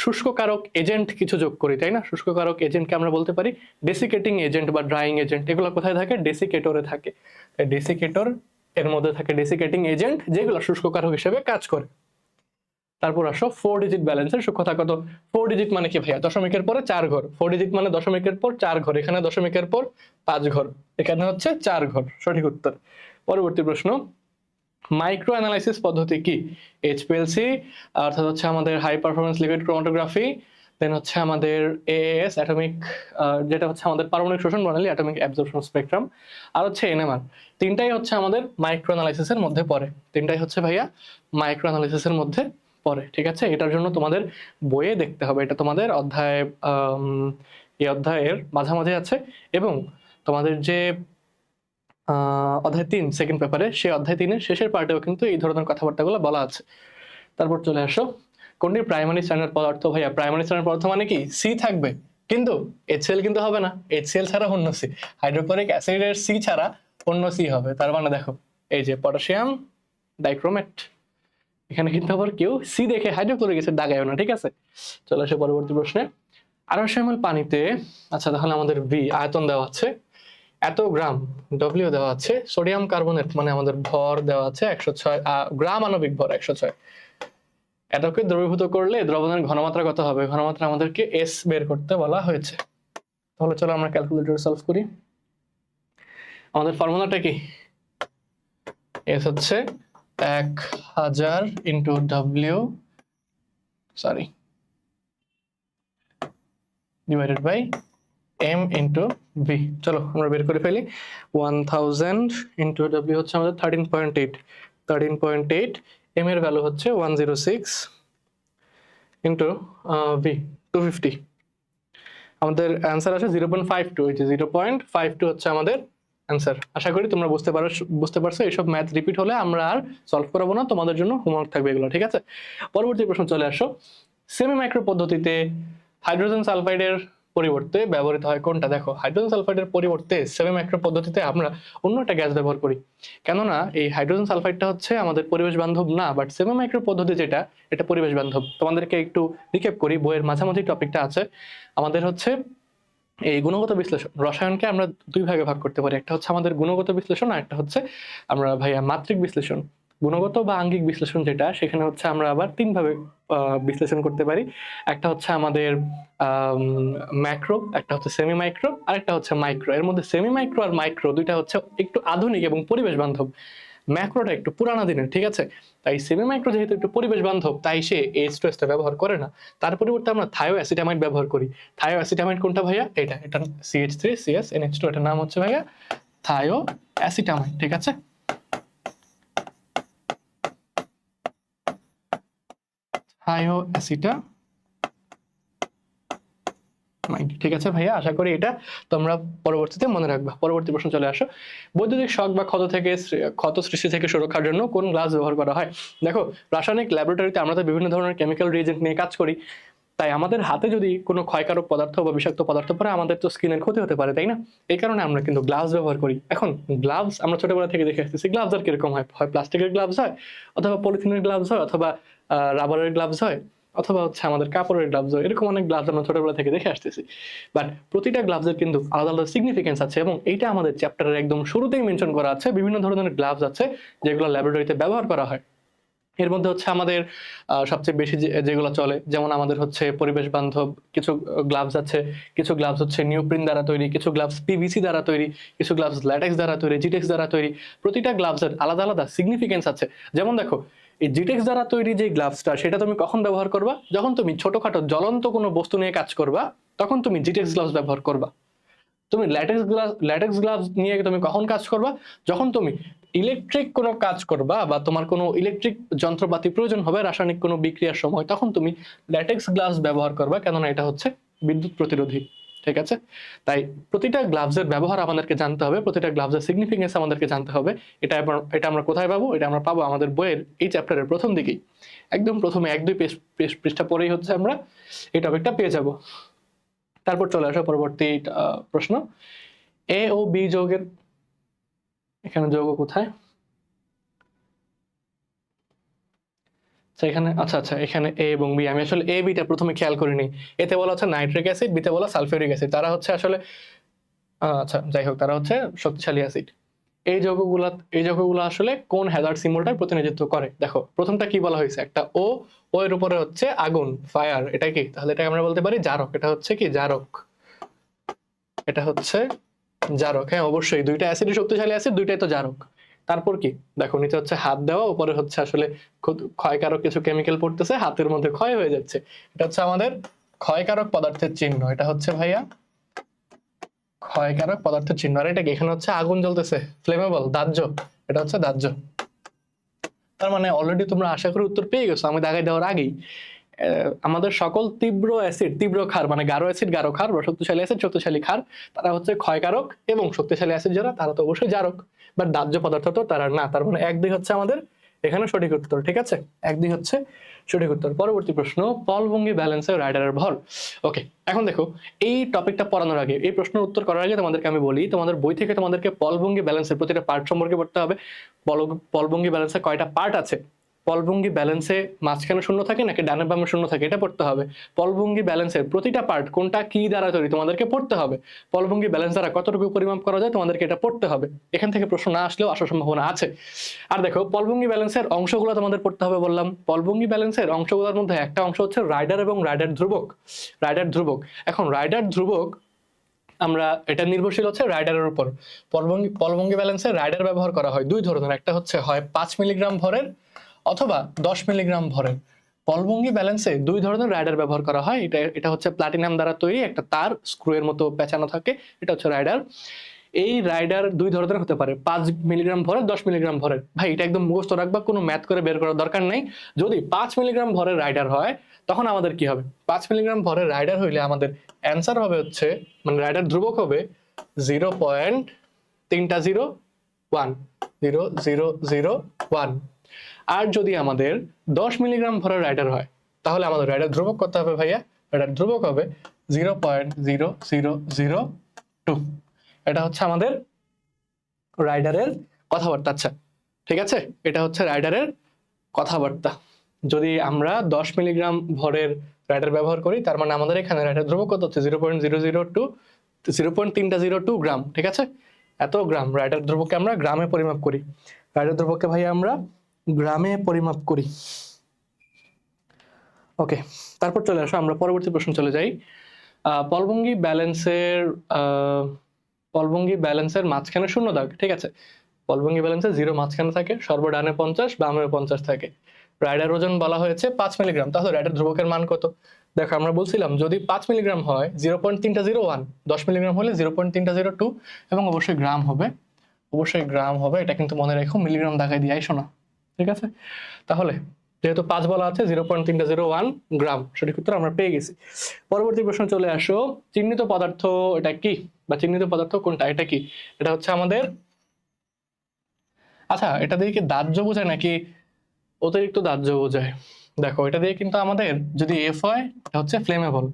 শুষ্ককারক এজেন্ট কিছু যোগ করি, তাই না? শুষ্ককারক এজেন্টকে আমরা বলতে পারি ডেসিকেটিং এজেন্ট বা ড্রাইং এজেন্ট। এগুলো কোথায় থাকে? ডেসিকেটরে থাকে। ডেসিকেটর এর মধ্যে থাকে ডেসিকেটিং এজেন্ট, যেগুলো শুষ্ককারক হিসেবে কাজ করে। তারপর আসো 4 ডিজিট ব্যালেন্সের সূক্ষ্মতা কত? 4 ডিজিট মানে কি ভাইয়া? দশমিকের পরে 4 ঘর। 4 ডিজিট মানে দশমিকের পর 4 ঘর, এখানে দশমিকের পর 5 ঘর, এখানে হচ্ছে 4 ঘর, সঠিক উত্তর। পরবর্তী প্রশ্ন, মাইক্রো অ্যানালাইসিস পদ্ধতি কি? এইচপিএলসি, অর্থাৎ হচ্ছে আমাদের হাই পারফরমেন্স লিকুইড ক্রোমাটোগ্রাফি, দেন হচ্ছে আমাদের এএএস অ্যাটমিক, যেটা হচ্ছে আমাদের পারমাণবিক শোষণ প্রণালী, অ্যাটমিক অ্যাবজর্পশন স্পেকট্রাম, আর হচ্ছে এনএমআর। তিনটাই হচ্ছে আমাদের মাইক্রো অ্যানালাইসিসের মধ্যে পড়ে। তিনটাই হচ্ছে ভাইয়া মাইক্রো অ্যানালাইসিসের মধ্যে পড়ে। ঠিক আছে, এটার জন্য তোমাদের বইয়ে দেখতে হবে, এটা তোমাদের অধ্যায় এই অধ্যায়ের মাঝামাঝি আছে, এবং তোমাদের যে অধ্যায় 3 সেকেন্ড পেপারে, সেই অধ্যায় 3-এর শেষের পার্টেও কিন্তু এই ধরনের কথাবার্তাগুলো বলা আছে। তারপর চলে আসো, কোনটি প্রাইমারি স্ট্যান্ডার্ড পদার্থ? ভাইয়া প্রাইমারি স্ট্যান্ডার্ড পদার্থ মানে কি? সি থাকবে, কিন্তু HCl কিন্তু হবে না। HCl ছাড়া অন্য সি, হাইড্রোক্লোরিক অ্যাসিডের সি ছাড়া অন্য সি হবে। তার মানে দেখো, এই যে পটাশিয়াম ডাইক্রোমেট, এখানে কিন্তু আবার কেউ সি দেখে হাইড্রোক্লোরিক অ্যাসিড দাগায়ও না। ঠিক আছে, চলে আসে পরবর্তী প্রশ্নে। 1800 ml পানিতে, আচ্ছা তাহলে আমাদের ভি আয়তন দেওয়া আছে, এত গ্রাম ডব্লিউ দেওয়া আছে, সোডিয়াম কার্বনেট মানে আমাদের ভর দেওয়া আছে 106 গ্রাম, আণবিক ভর 106। এটাকে দ্রবীভূত করলে দ্রবণের ঘনমাত্রা কত হবে? ঘনমাত্রা আমাদেরকে এস বের করতে বলা হয়েছে। তাহলে চলো আমরা ক্যালকুলেটর সলভ করি। আমাদের ফর্মুলাটা কি? এস হচ্ছে 1000 into W, divided by M into V. চলো আমরা বের করে ফেলি। 1000 ইন্টু ডব্লিউ হচ্ছে আমাদের 13.8, এম এর ভ্যালু হচ্ছে 106, ইন্টু ভি 250, আমাদের অ্যান্সার আসে 0.52, এই যে 0.52 হচ্ছে আমাদের অ্যান্সার। আশা করি তোমরা বুঝতে পারছো। এইসব ম্যাথ রিপিট হলে আমরা আর সলভ করাবো না, তোমাদের জন্য হোমওয়ার্ক থাকবে এগুলো, ঠিক আছে? পরবর্তী প্রশ্ন চলে আসো। সেমি মাইক্রো পদ্ধতিতে হাইড্রোজেন সালফাইডের পরিবর্তে ব্যবহৃত হয় কোনটা? দেখো, হাইড্রোজেন সালফাইডের পরিবর্তে সেমি মাইক্রো পদ্ধতিতে আমরা অন্য একটা গ্যাস ব্যবহার করি, কেননা এই হাইড্রোজেন সালফাইডটা হচ্ছে আমাদের পরিবেশ বান্ধব না, বাট সেমি মাইক্রো পদ্ধতি যেটা, এটা পরিবেশ বান্ধব। তোমাদেরকে একটু রিক্যাপ করি, বইয়ের মাঝামাঝি টপিকটা আছে আমাদের হচ্ছে এই গুণগত বিশ্লেষণ। রসায়নকে আমরা দুই ভাগে ভাগ করতে পারি, একটা হচ্ছে আমাদের গুণগত বিশ্লেষণ, আর একটা হচ্ছে আমরা ভাইয়া মাত্রিক বিশ্লেষণ। গুণগত বা আঙ্গিক বিশ্লেষণ যেটা, সেখানে হচ্ছে আমরা আবার তিন ভাবে বিশ্লেষণ করতে পারি। একটা হচ্ছে আমাদের ম্যাক্রো, একটা হচ্ছে সেমি মাইক্রো, আর একটা হচ্ছে মাইক্রো। এর মধ্যে সেমি মাইক্রো আর মাইক্রো দুইটা হচ্ছে একটু আধুনিক এবং পরিবেশ বান্ধব, ম্যাক্রোটা একটু পুরানো দিনের, ঠিক আছে? তাই সেমি মাইক্রো যেহেতু একটু পরিবেশ বান্ধব, তাই সে H2S ব্যবহার করে না, তার পরিবর্তে আমরা থায়ো অ্যাসিটামাইড ব্যবহার করি। থায়ো অ্যাসিটামাইড কোনটা ভাইয়া? এটা CH3CSNH2, এটার নাম হচ্ছে ভাইয়া থায়ো অ্যাসিটামাইড, ঠিক আছে? থায়ো অ্যাসিটামাইড, ঠিক আছে ভাইয়া, আশা করি এটা তোমরা পরবর্তীতে মনে রাখবা। পরবর্তী প্রশ্ন চলে আসো। বৈদ্যুতিক শক বা ক্ষত সৃষ্টি থেকে সুরক্ষার জন্য কোন গ্লাস ব্যবহার করা হয়? দেখো, রাসায়নিক ল্যাবরেটরিতে আমরা তো বিভিন্ন ধরনের কেমিক্যাল রিয়েজেন্ট নিয়ে কাজ করি, তাই আমাদের হাতে যদি কোনো ক্ষয়কারক পদার্থ বা বিষাক্ত পদার্থ পড়ে, আমাদের তো স্কিনের ক্ষতি হতে পারে, তাই না? এই কারণে আমরা কিন্তু গ্লাভস ব্যবহার করি। এখন গ্লাভস আমরা ছোটবেলা থেকে দেখে আসতেছি, গ্লাভস আর কিরকম হয়? হয় প্লাস্টিকের গ্লাভস হয়, অথবা পলিথিনের গ্লাভস হয়, অথবা রাবারের গ্লাভস হয়, অথবা হচ্ছে আমাদের কাপড়ের গ্লাভস হয়। এরকম অনেক গ্লাভস আমরা ছোটবেলা থেকে দেখে আসতেছি, বাট প্রতিটা গ্লাভসের কিন্তু আলাদা আলাদা সিগনিফিকেন্স আছে, এবং এইটা আমাদের চ্যাপ্টারের একদম শুরুতেই মেনশন করা আছে। বিভিন্ন ধরনের গ্লাভস আছে যেগুলো ল্যাবরেটরিতে ব্যবহার করা হয়। এর মধ্যে হচ্ছে আমাদের সবচেয়ে বেশি যেগুলো চলে, যেমন আমাদের হচ্ছে পরিবেশ বান্ধব কিছু গ্লাভস আছে, কিছু গ্লাভস হচ্ছে নিওপ্রিন দ্বারা তৈরি, কিছু গ্লাভস পিভিসি দ্বারা তৈরি, কিছু গ্লাভস ল্যাটেক্স দ্বারা তৈরি, জিটেক্স দ্বারা তৈরি। প্রতিটা গ্লাভসের আলাদা আলাদা সিগনিফিকেন্স আছে। যেমন দেখো, এই জিটেক্স দ্বারা তৈরি যে গ্লাভসটা, সেটা তুমি কখন ব্যবহার করবা? যখন তুমি ছোটখাটো জ্বলন্ত কোনো বস্তু নিয়ে কাজ করবা, তখন তুমি জিটেক্স গ্লাভস ব্যবহার করবা। তুমি ল্যাটেক্স গ্লাভস নিয়ে তুমি কখন কাজ করবা? যখন তুমি ইলেকট্রিক কোনো কাজ করবা, বা তোমার কোনো ইলেকট্রিক যন্ত্রপাতি প্রয়োজন হবে রাসায়নিক কোনো বিক্রিয়ার সময়, তখন তুমি ল্যাটেক্স গ্লাভস ব্যবহার করবা, কেননা এটা হচ্ছে বিদ্যুৎ প্রতিরোধী, ঠিক আছে? তাই প্রতিটা গ্লাভসের ব্যবহার আমাদেরকে জানতে হবে, প্রতিটা গ্লাভসের সিগনিফিকেন্স আমাদেরকে জানতে হবে। এটা আমরা কোথায় পাবো? এটা আমরা পাবো আমাদের বইয়ের এই চ্যাপ্টারের প্রথম দিকেই, একদম প্রথমে 1-2 পৃষ্ঠা পরেই হচ্ছে আমরা এই টপিকটা পেয়ে যাব। তারপর চলে আসো পরবর্তী প্রশ্ন। এ ও বি যৌগের, এখানে যৌগ কোথায়? এখানে আচ্ছা, এখানে এ এবং বি, আমি আসলে এ বিটা প্রথমে খেয়াল করিনি। এতে বলা হচ্ছে নাইট্রিক অ্যাসিড, বিতে বলা সালফিউরিক অ্যাসিড। তারা হচ্ছে আসলে আচ্ছা যাই হোক, তারা হচ্ছে শক্তিশালী অ্যাসিড। এই যৌগগুলো আসলে কোন হ্যাজার্ড সিম্বলটার প্রতিনিধিত্ব করে? দেখো, প্রথমটা কি বলা হয়েছে? একটা ও, ও এর উপরে হচ্ছে আগুন, ফায়ার, এটা কি? তাহলে এটা আমরা বলতে পারি জারক। এটা হচ্ছে কি? জারক। এটা হচ্ছে জারক। হ্যাঁ, অবশ্যই দুইটা অ্যাসিডই শক্তিশালী অ্যাসিড, দুইটাই তো জারক। তারপর কি? দেখো, নিচে হচ্ছে হাত দেওয়া, উপরে হচ্ছে আসলে ক্ষয়কারক কিছু কেমিক্যাল পড়তেছে, হাতের মধ্যে ক্ষয় হয়ে যাচ্ছে। এটা হচ্ছে আমাদের ক্ষয়কারক পদার্থের চিহ্ন। এটা হচ্ছে ভাইয়া ক্ষয়কারক পদার্থের চিহ্ন। আর এটা কি? এখানে হচ্ছে আগুন জ্বলতেছে, ফ্লেমেবল, দাহ্য। এটা হচ্ছে দাহ্য। তার মানে অলরেডি তোমরা আশা করি উত্তর পেয়ে গেছো আমি দাগাই দেওয়ার আগেই। আমাদের সকল তীব্র অ্যাসিড, তীব্র ক্ষার মানে গাঢ় অ্যাসিড গাঢ় ক্ষার, বা শক্তিশালী অ্যাসিড শক্তিশালী ক্ষার, তারা হচ্ছে ক্ষয়কারক, এবং শক্তিশালী অ্যাসিড যারা, তারা তো অবশ্যই জারক। বাট দাহ্য পদার্থ তো তারা না। তার মানে 1-2 হচ্ছে আমাদের এখানে সঠিক উত্তর, ঠিক আছে? 1-2 হচ্ছে সঠিক উত্তর। পরবর্তী প্রশ্ন, পলভঙ্গি ব্যালেন্সে রাইডারের ভর। ওকে, এখন দেখো, এই টপিকটা পড়ানোর আগে, এই প্রশ্নের উত্তর করার আগে তোমাদেরকে আমি বলি, তোমাদের বই থেকে তোমাদেরকে পলভঙ্গি ব্যালেন্সের প্রতিটা পার্ট সম্পর্কে পড়তে হবে। পলভঙ্গি ব্যালেন্সে কয়টা পার্ট আছে, পলভঙ্গি ব্যালেন্সে মাঝখানে শূন্য থাকে নাকি ডানে বামে শূন্য থাকে, এটা পড়তে হবে। পলভঙ্গি ব্যালেন্সের প্রতিটা পার্ট কোনটা কি দ্বারা তৈরি তোমাদেরকে পড়তে হবে। পলভঙ্গি ব্যালেন্স দ্বারা কতটুকু পরিমাপ করা যায় তোমাদেরকে এটা পড়তে হবে। এখান থেকে প্রশ্ন না আসলেও আসার সম্ভাবনা আছে। আর দেখো, পলভঙ্গি ব্যালেন্সের অংশগুলো তোমাদের পড়তে হবে বললাম। পলভঙ্গি ব্যালেন্সের অংশগুলোর মধ্যে একটা অংশ হচ্ছে রাইডার এবং রাইডার ধ্রুবক। রাইডার ধ্রুবক, এখন রাইডার ধ্রুবক আমরা এটা নির্ভরশীল হচ্ছে রাইডারের উপর। পলভঙ্গি ব্যালেন্সে রাইডার ব্যবহার করা হয় দুই ধরনের, একটা হচ্ছে হয় 5 মিলিগ্রাম ভরের অথবা 10 মিলিগ্রাম ভরের। পলভঙ্গি ব্যালেন্সে দুই ধরনের রাইডার ব্যবহার করা হয়। এটা হচ্ছে প্লাটিনাম দ্বারা তৈরি, একটা তার স্ক্রু এর মতো পেঁচানো থাকে, এটা হচ্ছে রাইডার। এই রাইডার দুই ধরনের হতে পারে, 5 মিলিগ্রাম ভরের, 10 মিলিগ্রাম ভরের। ভাই এটা একদম মুখস্থ রাখবা, কোনো ম্যাথ করে বের করার দরকার নেই। যদি 5 মিলিগ্রাম ভরের রাইডার হয় তখন আমাদের কি হবে, 5 মিলিগ্রাম ভরের রাইডার হইলে আমাদের অ্যান্সার হবে হচ্ছে, মানে রাইডার ধ্রুবক হবে 0.301, 0.001। আর যদি আমাদের 10 মিলিগ্রাম ভরের রাইডার হয় তাহলে আমাদের রাইডার ধ্রুবক কত হবে ভাইয়া, রাইডার ধ্রুবক হবে 0.0002। এটা হচ্ছে আমাদের রাইডারের কথাবার্তা। আচ্ছা ঠিক আছে, এটা হচ্ছে রাইডারের কথাবার্তা। যদি আমরা 10 মিলিগ্রাম ভরের রাইডার ব্যবহার করি তার মানে আমাদের এখানে রাইডার ধ্রুবক কত হচ্ছে 0.002, 0.302 গ্রাম। ঠিক আছে, এত গ্রাম। রাইডার ধ্রুবককে আমরা গ্রামে পরিমাপ করি, রাইডার ধ্রুবককে ভাই আমরা গ্রামে পরিমাপ করি। ওকে, তারপর চলে আসো আমরা পরবর্তী প্রশ্ন চলে যাই। পলভঙ্গি ব্যালেন্সের মাঝখানে শূন্য দাগ। ঠিক আছে, পলভঙ্গি ব্যালেন্সে 0 মাঝখানে থাকে, সর্বডানে 50, বামে 50 থাকে। রাইডার ওজন বলা হয়েছে 5 মিলিগ্রাম, তাহলে রাইডার ধ্রুবকের মান কত? দেখো আমরা বলছিলাম যদি 5 মিলিগ্রাম হয় 0.301, 10 মিলিগ্রাম হলে 0.302, এবং অবশ্যই গ্রাম হবে, এটা কিন্তু মনে রেখো, মিলিগ্রাম দাগায় দিয়ে আইসো না। ঠিক আছে, তাহলে যেহেতু 5 বলা আছে 0.301 গ্রাম, সঠিক উত্তর আমরা পেয়ে গেছি। পরবর্তী প্রশ্ন চলে আসো, চিহ্নিত পদার্থ এটা কি, বা চিহ্নিত পদার্থ কোনটা, এটা কি? এটা হচ্ছে আমাদের, আচ্ছা এটা দিয়ে কি দাহ্য বোঝায় নাকি অতিরিক্ত দাহ্য বোঝায়? দেখো এটা দিয়ে কিন্তু আমাদের যদি এফ হয় এটা হচ্ছে ফ্লেমেবল,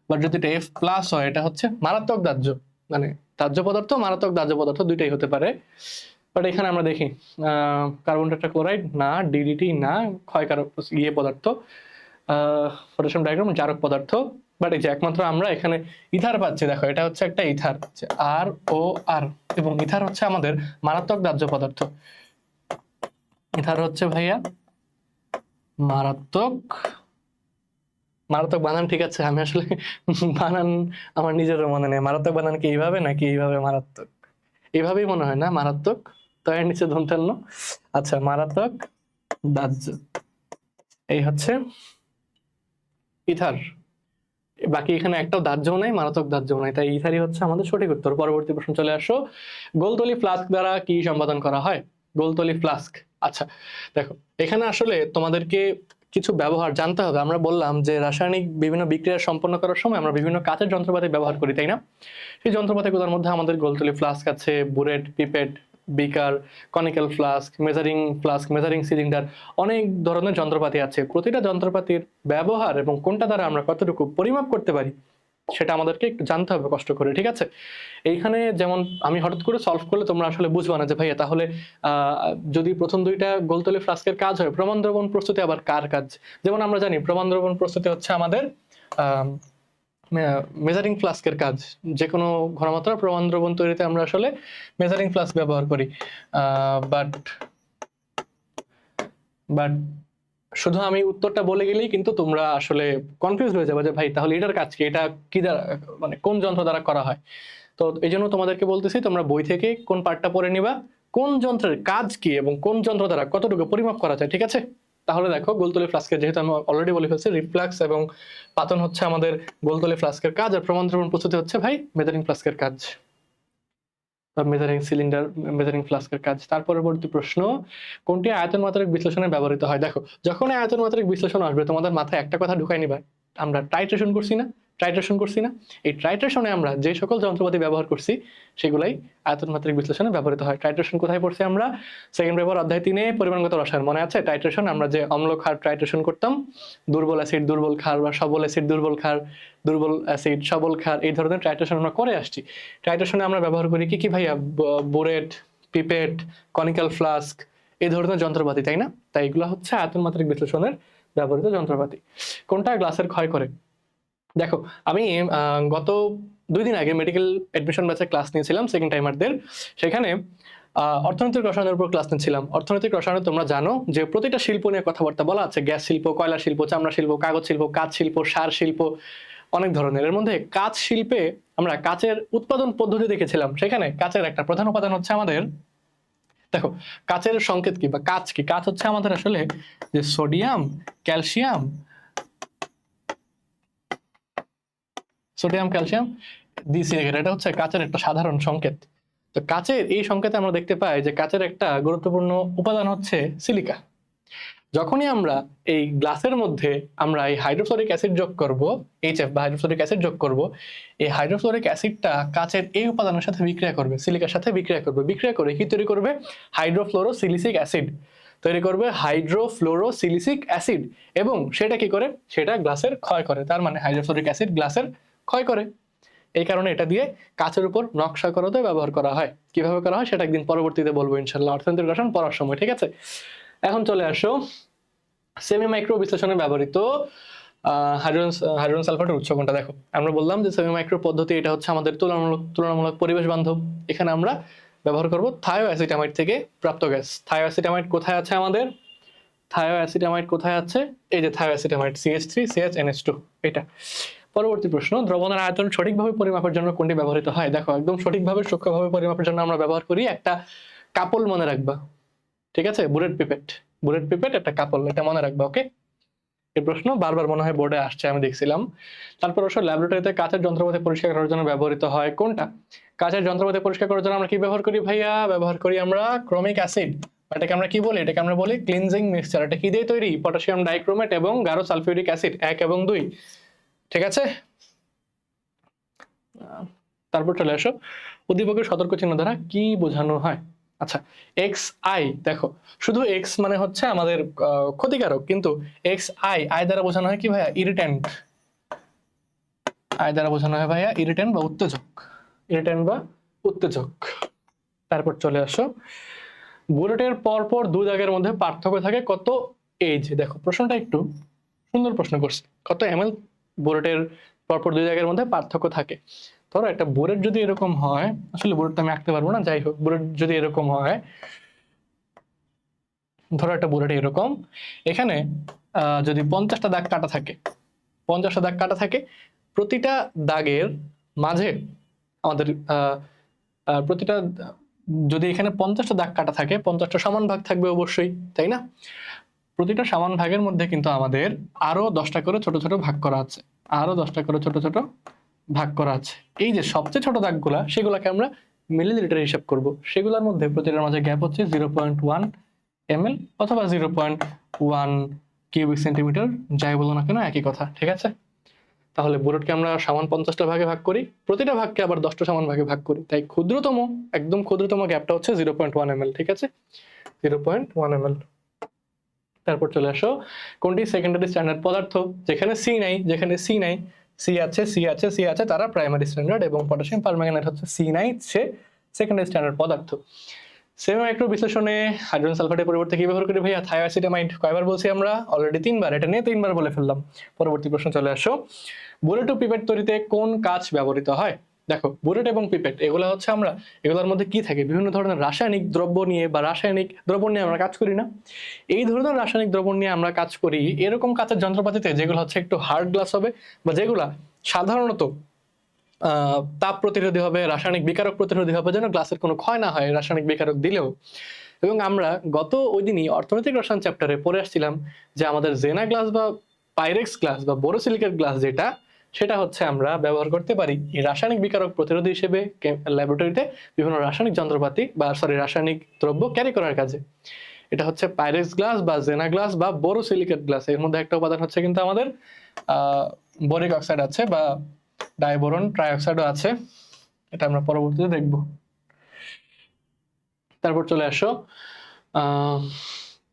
বা যদি এটা এফ প্লাস হয় এটা হচ্ছে মারাত্মক দাহ্য, মানে দাহ্য পদার্থ, মারাত্মক দাহ্য পদার্থ দুইটাই হতে পারে। বাট এখানে আমরা দেখি কার্বন টেট্রাক্লোরাইড না, ডিডিটি না, ক্ষয়কারক পদার্থ, পটাশিয়াম ডাইক্রোম জারক পদার্থ। বাট এই যে একমাত্র আমরা এখানে ইথার পাচ্ছি, দেখো এটা হচ্ছে একটা ইথার, আর ও আর, এবং ইথার হচ্ছে আমাদের মারাত্মক দাহ্য পদার্থ। ইথার হচ্ছে ভাইয়া মারাত্মক বানান। ঠিক আছে, আমি আসলে বানান আমার নিজেরও মনে নেই, মারাত্মক বানান কি এইভাবে নাকি এইভাবে মারাত্মক, এইভাবেই মনে হয় না, মারাত্মক তো এর নিচে ধন্তান্ন। আচ্ছা, মারাত্মক দাহ্য, এই হচ্ছে ইথার। বাকি এখানে একটাও দাহ্যও নাই, মারাত্মক দাহ্যও নাই, তাই ইথারই হচ্ছে আমাদের সঠিক উত্তর। পরবর্তী প্রশ্ন চলে আসো, গোলতলি ফ্লাস্ক দ্বারা কি সম্পাদন করা হয়? গোলতলি ফ্লাস্ক, আচ্ছা দেখো এখানে আসলে তোমাদেরকে কিছু ব্যবহার জানতে হবে। আমরা বললাম যে রাসায়নিক বিভিন্ন বিক্রিয়া সম্পন্ন করার সময় আমরা বিভিন্ন কাচের যন্ত্রপাতি ব্যবহার করি, তাই না? সেই যন্ত্রপাতিগুলোর মধ্যে আমাদের গোলতলি ফ্লাস্ক আছে, বুরেট, পিপেট, বিকার, কনিক্যাল ফ্লাস্ক, মেজারিং সিলিন্ডার, অনেক ধরনের যন্ত্রপাতি আছে। প্রতিটা যন্ত্রপাতির ব্যবহার এবং কোনটা দ্বারা আমরা কতটুকু পরিমাপ করতে পারি সেটা আমাদেরকে একটু জানতে হবে কষ্ট করে। ঠিক আছে, এইখানে যেমন আমি হঠাৎ করে সলভ করলে তোমরা আসলে বুঝবা না যে ভাইয়া তাহলে যদি প্রথম দুইটা গোলতলি ফ্লাস্কের কাজ হয়, প্রমাণ দ্রবণ প্রস্তুতি আবার কার কাজ? যেমন আমরা জানি প্রমাণ দ্রবণ প্রস্তুতি হচ্ছে আমাদের মেজারিং ফ্লাস্কের কাজ। যে কোনো ঘনমাত্রা প্রমাণ দ্রবণ তৈরিতে আমরা আসলে মেজারিং ফ্লাস্ক ব্যবহার করি। বাট শুধু আমি উত্তরটা বলে গেলেই কিন্তু তোমরা আসলে কনফিউজ হয়ে যাবে যে ভাই তাহলে এটার কাজ কি, এটা কি দ্বারা, মানে কোন যন্ত্র দ্বারা করা হয়। তো এই জন্য তোমাদেরকে বলতেছি তোমরা বই থেকে কোন পার্টটা পড়ে নিবা, কোন যন্ত্রের কাজ কি এবং কোন যন্ত্র দ্বারা কতটুকু পরিমাপ করা যায়। ঠিক আছে, তাহলে দেখো গোলতলি ফ্লাস্কের, যেহেতু আমি অলরেডি বলে ফেলছি, রিফ্লাক্স এবং পাতন হচ্ছে আমাদের গোলতলি ফ্লাস্কের কাজ, আর প্রমাণ দ্রবণ প্রস্তুতি হচ্ছে ভাই মেজারিং ফ্লাস্কের কাজ, মেজারিং ফ্লাস্কের কাজ। তার পরবর্তী প্রশ্ন, কোনটি আয়তন মাত্রিক বিশ্লেষণে ব্যবহৃত হয়? দেখো যখন আয়তন মাত্রিক বিশ্লেষণ আসবে তোমাদের মাথায় একটা কথা ঢুকাই নিবা, আমরা টাইট্রেশন করছি না, এই টাইট্রেশনে আমরা যে সকল যন্ত্রপাতি ব্যবহার করছি সেগুলাই আয়তন মাত্রিক বিশ্লেষণে ব্যবহৃত হয়। টাইট্রেশন কোথায় পড়ছি আমরা? সেকেন্ড পেপার অধ্যায় 3 পরিমাণগত রসায়ন, মনে আছে? টাইট্রেশন আমরা যে অম্ল ক্ষার টাইট্রেশন করতাম, দুর্বল অ্যাসিড দুর্বল ক্ষার, বা সবল অ্যাসিড দুর্বল ক্ষার, দুর্বল অ্যাসিড সবল ক্ষার, এই ধরনের টাইট্রেশন আমরা করে আসছি। টাইট্রেশনে আমরা ব্যবহার করি কি ভাইয়া? বুরেট, পিপেট, কনিক্যাল ফ্লাস্ক, এই ধরনের যন্ত্রপাতি, তাই না? তাই এগুলো হচ্ছে আয়তন মাত্রিক বিশ্লেষণের ব্যবহৃত যন্ত্রপাতি। কোনটা গ্লাসের ক্ষয় করে? দেখো আমি গত 2 দিন আগে মেডিকেল অ্যাডমিশন ব্যাচে ক্লাস নিয়েছিলাম সেকেন্ড টাইমারদের, সেখানে অর্থনৈতিক রসায়নের উপর ক্লাস নিচ্ছিলাম। অর্থনৈতিক রসায়নে তোমরা জানো যে প্রতিটা শিল্প নিয়ে কথাবার্তা বলা আছে, গ্যাস শিল্প, কয়লা শিল্প, চামড়া শিল্প, কাগজ শিল্প, কাঁচ শিল্প, সার শিল্প, অনেক ধরনের। এর মধ্যে কাঁচ শিল্পে আমরা কাচের উৎপাদন পদ্ধতি দেখেছিলাম, সেখানে কাচের একটা প্রধান উপাদান হচ্ছে আমাদের, দেখো কাচের সংকেত কি বা কাচ কি? কাচ হচ্ছে আমাদের আসলে যে সোডিয়াম ক্যালসিয়াম দিসিলিকেট, এটা হচ্ছে কাচের একটা সাধারণ সংকেত। তো কাচের এই সংকেতে আমরা দেখতে পাই যে কাচের একটা গুরুত্বপূর্ণ উপাদান হচ্ছে সিলিকা। যখনই আমরা এই গ্লাসের মধ্যে আমরা এই হাইড্রোফ্লোরিক অ্যাসিড যোগ করব, HF বা হাইড্রোফ্লোরিক অ্যাসিড যোগ করব, এই হাইড্রোফ্লোরিক অ্যাসিডটা কাচের এই উপাদানের সাথে বিক্রিয়া করবে, সিলিকার সাথে বিক্রিয়া করবে। বিক্রিয়া করে কি তৈরি করবে? হাইড্রোফ্লোরোসিলিসিক অ্যাসিড তৈরি করবে, হাইড্রোফ্লোরোসিলিসিক অ্যাসিড। এবং সেটা কি করে? সেটা গ্লাসের ক্ষয় করে। তার মানে হাইড্রোফ্লোরিক অ্যাসিড গ্লাসের ক্ষয় করে। এই কারণে এটা দিয়ে কাচের উপর নকশা করাতে ব্যবহার করা হয়। কিভাবে করা হয় সেটা একদিন পরবর্তীতে বলবো ইনশাল্লাহ, অর্থনীতির রসায়ন পড়ার সময়। ঠিক আছে, এখন চলে আসো সেমি মাইক্রো বিশ্লেষণে ব্যবহৃত হাইড্রোজেন সালফাইডের উৎস কোনটা। দেখো, আমরা বললাম যে সেমি মাইক্রো পদ্ধতি, এটা হচ্ছে আমাদের তুলনামূলক পরিবেশ বান্ধব। এখানে আমরা ব্যবহার করব থায়োঅ্যাসিটামাইড থেকে প্রাপ্ত গ্যাস। থায়োঅ্যাসিটামাইড কোথায় আছে আমাদের? থায়োঅ্যাসিটামাইড কোথায় আছে? এই যে থায়োঅ্যাসিটামাইড, CH3CHNH2। এটা পরবর্তী প্রশ্ন, দ্রবণের আয়তন সঠিকভাবে পরিমাপের জন্য কোনটি ব্যবহৃত হয়? দেখো, একদম সঠিকভাবে সূক্ষ্মভাবে পরিমাপের জন্য আমরা ব্যবহার করি একটা কাপল, মনে রাখবা। ঠিক আছে, বুলেট পিপেট একটা কাপল, এটা মনে রাখবা। ওকে, এই প্রশ্ন বারবার মনে হয় বোর্ডে আসছে, আমি দেখছিলাম। তারপর অবশ্য ল্যাবরেটরিতে কাচের যন্ত্রপাতি পরিষ্কার করার জন্য ব্যবহৃত হয় কোনটা? কাচের যন্ত্রপাতি পরিষ্কার করার জন্য আমরা কি ব্যবহার করি ভাইয়া? ব্যবহার করি আমরা ক্রোমিক অ্যাসিড। এটাকে আমরা কি বলি? এটাকে আমরা বলি ক্লিনজিং মিক্সচার। এটা কি দিয়ে তৈরি? পটাশিয়াম ডাইক্রোমেট এবং গাঢ় সালফিউরিক অ্যাসিড 1 এবং 2। ঠিক আছে, তারপর চলে আসো, উদ্দীপকের সতর্ক চিহ্ন দ্বারা কি বোঝানো হয়? আচ্ছা, এক্স আই, দেখো শুধু এক্স মানে হচ্ছে আমাদের ক্ষতিকারক, কিন্তু এক্স আই দ্বারা বোঝানো হয় কি ভাইয়া? ইরিটেন্ট। আই দ্বারা বোঝানো হয় ভাইয়া ইরিটেন্ট বা উত্তেজক। তারপর চলে আসো, বুলেটের পরপর দুই দাগের মধ্যে পার্থক্য থাকে কত এইজ? দেখো, প্রশ্নটা একটু সুন্দর প্রশ্ন করছে। কত ml বুলেটের পরপর দুই দাগের মধ্যে পার্থক্য থাকে? ধরো একটা বুলেট যদি এরকম হয়, আসলে বুলেটটা আমি আঁকতে পারবো না, যাই হোক, বুলেট যদি এরকম হয়, ধরো একটা বুলেট এরকম, এখানে যদি 50টা দাগ কাটা থাকে, 50টা দাগ কাটা থাকে, প্রতিটা দাগের মাঝে আমাদের প্রতিটা, যদি এখানে 50টা দাগ কাটা থাকে, 50টা সমান ভাগ থাকবে অবশ্যই, তাই না? প্রতিটা সমান ভাগের মধ্যে কিন্তু আমাদের আরো 10টা করে ছোট ছোট ভাগ করা আছে, আরো 10টা করে ছোট ছোট ভাগ করা আছে। এই যে সবচেয়ে ছোট দাগগুলা, সেগুলোকে আমরা মিলিলিটার হিসাব করব। সেগুলোর মধ্যে প্রতিটার মাঝে গ্যাপ হচ্ছে 0.1 ml অথবা 0.1 কিউবিক সেন্টিমিটার, যাই বলো না কেন একই কথা। ঠিক আছে, তাহলে বুলেটকে আমরা সমান 50টা ভাগে ভাগ করি, প্রতিটা ভাগকে আবার 10টা সমান ভাগে ভাগ করি, তাই ক্ষুদ্রতম, একদম ক্ষুদ্রতম গ্যাপটা হচ্ছে 0.1 ml। ঠিক আছে, 0.1 ml। তারপর চলে আসো, কোনটি সেকেন্ডারি স্ট্যান্ডার্ড পদার্থ? যেখানে সি নাই, সি আছে, তারা প্রাইমারি স্ট্যান্ডার্ড, এবং পটাশিয়াম পারম্যাঙ্গানেট হচ্ছে C9, সে সেকেন্ডারি স্ট্যান্ডার্ড পদার্থ। সেমি মাইক্রো বিশ্লেষণে হাইড্রোজেন সালফাইডের পরিবর্তে কি ব্যবহার করি ভাইয়া? থায়োঅ্যাসিটামাইড। কয়বার বলছি আমরা? অলরেডি 3বার, এটা নিয়ে 3বার বলে ফেললাম। পরবর্তী প্রশ্ন চলে আসো, বুলেট ও পিপেট তৈরিতে কোন কাচ ব্যবহৃত হয়? দেখো, বুলেট এবং পিপেট এগুলো হচ্ছে, আমরা এগুলোর মধ্যে কি থাকে? বিভিন্ন ধরনের রাসায়নিক দ্রব্য নিয়ে বা রাসায়নিক দ্রবণ নিয়ে আমরা কাজ করি না? এই ধরনের রাসায়নিক দ্রবণ নিয়ে আমরা কাজ করি এরকম কাচের যন্ত্রপাতিতে, যেগুলো হচ্ছে একটু হার্ড গ্লাস হবে, বা যেগুলা সাধারণত তাপ প্রতিরোধী হবে, রাসায়নিক বিকারক প্রতিরোধী হবে, যেন গ্লাসের কোনো ক্ষয় না হয় রাসায়নিক বিকারক দিলেও। এবং আমরা গত ওই দিনই অর্থনৈতিক রসায়ন চ্যাপ্টারে পড়ে আসছিলাম যে আমাদের জেনা গ্লাস বা পাইরেক্স গ্লাস বা বোরোসিলিকেট গ্লাস যেটা, সেটা হচ্ছে আমরা ব্যবহার করতে পারি এই রাসায়নিক বিকারক প্রতিরোধী হিসেবে ল্যাবরেটরিতে বিভিন্ন রাসায়নিক যন্ত্রপাতি বা রাসায়নিক দ্রব্য ক্যারি করার কাজে। এটা হচ্ছে পাইরেক্স গ্লাস বা জেনা গ্লাস বা বোরোসিলিকেট গ্লাস। এর মধ্যে একটা উপাদান হচ্ছে কিন্তু আমাদের বোরিক অক্সাইড আছে, বা ডাইবোরন ট্রাইঅক্সাইডও আছে, এটা আমরা পরবর্তীতে দেখব। তারপর চলে আসো,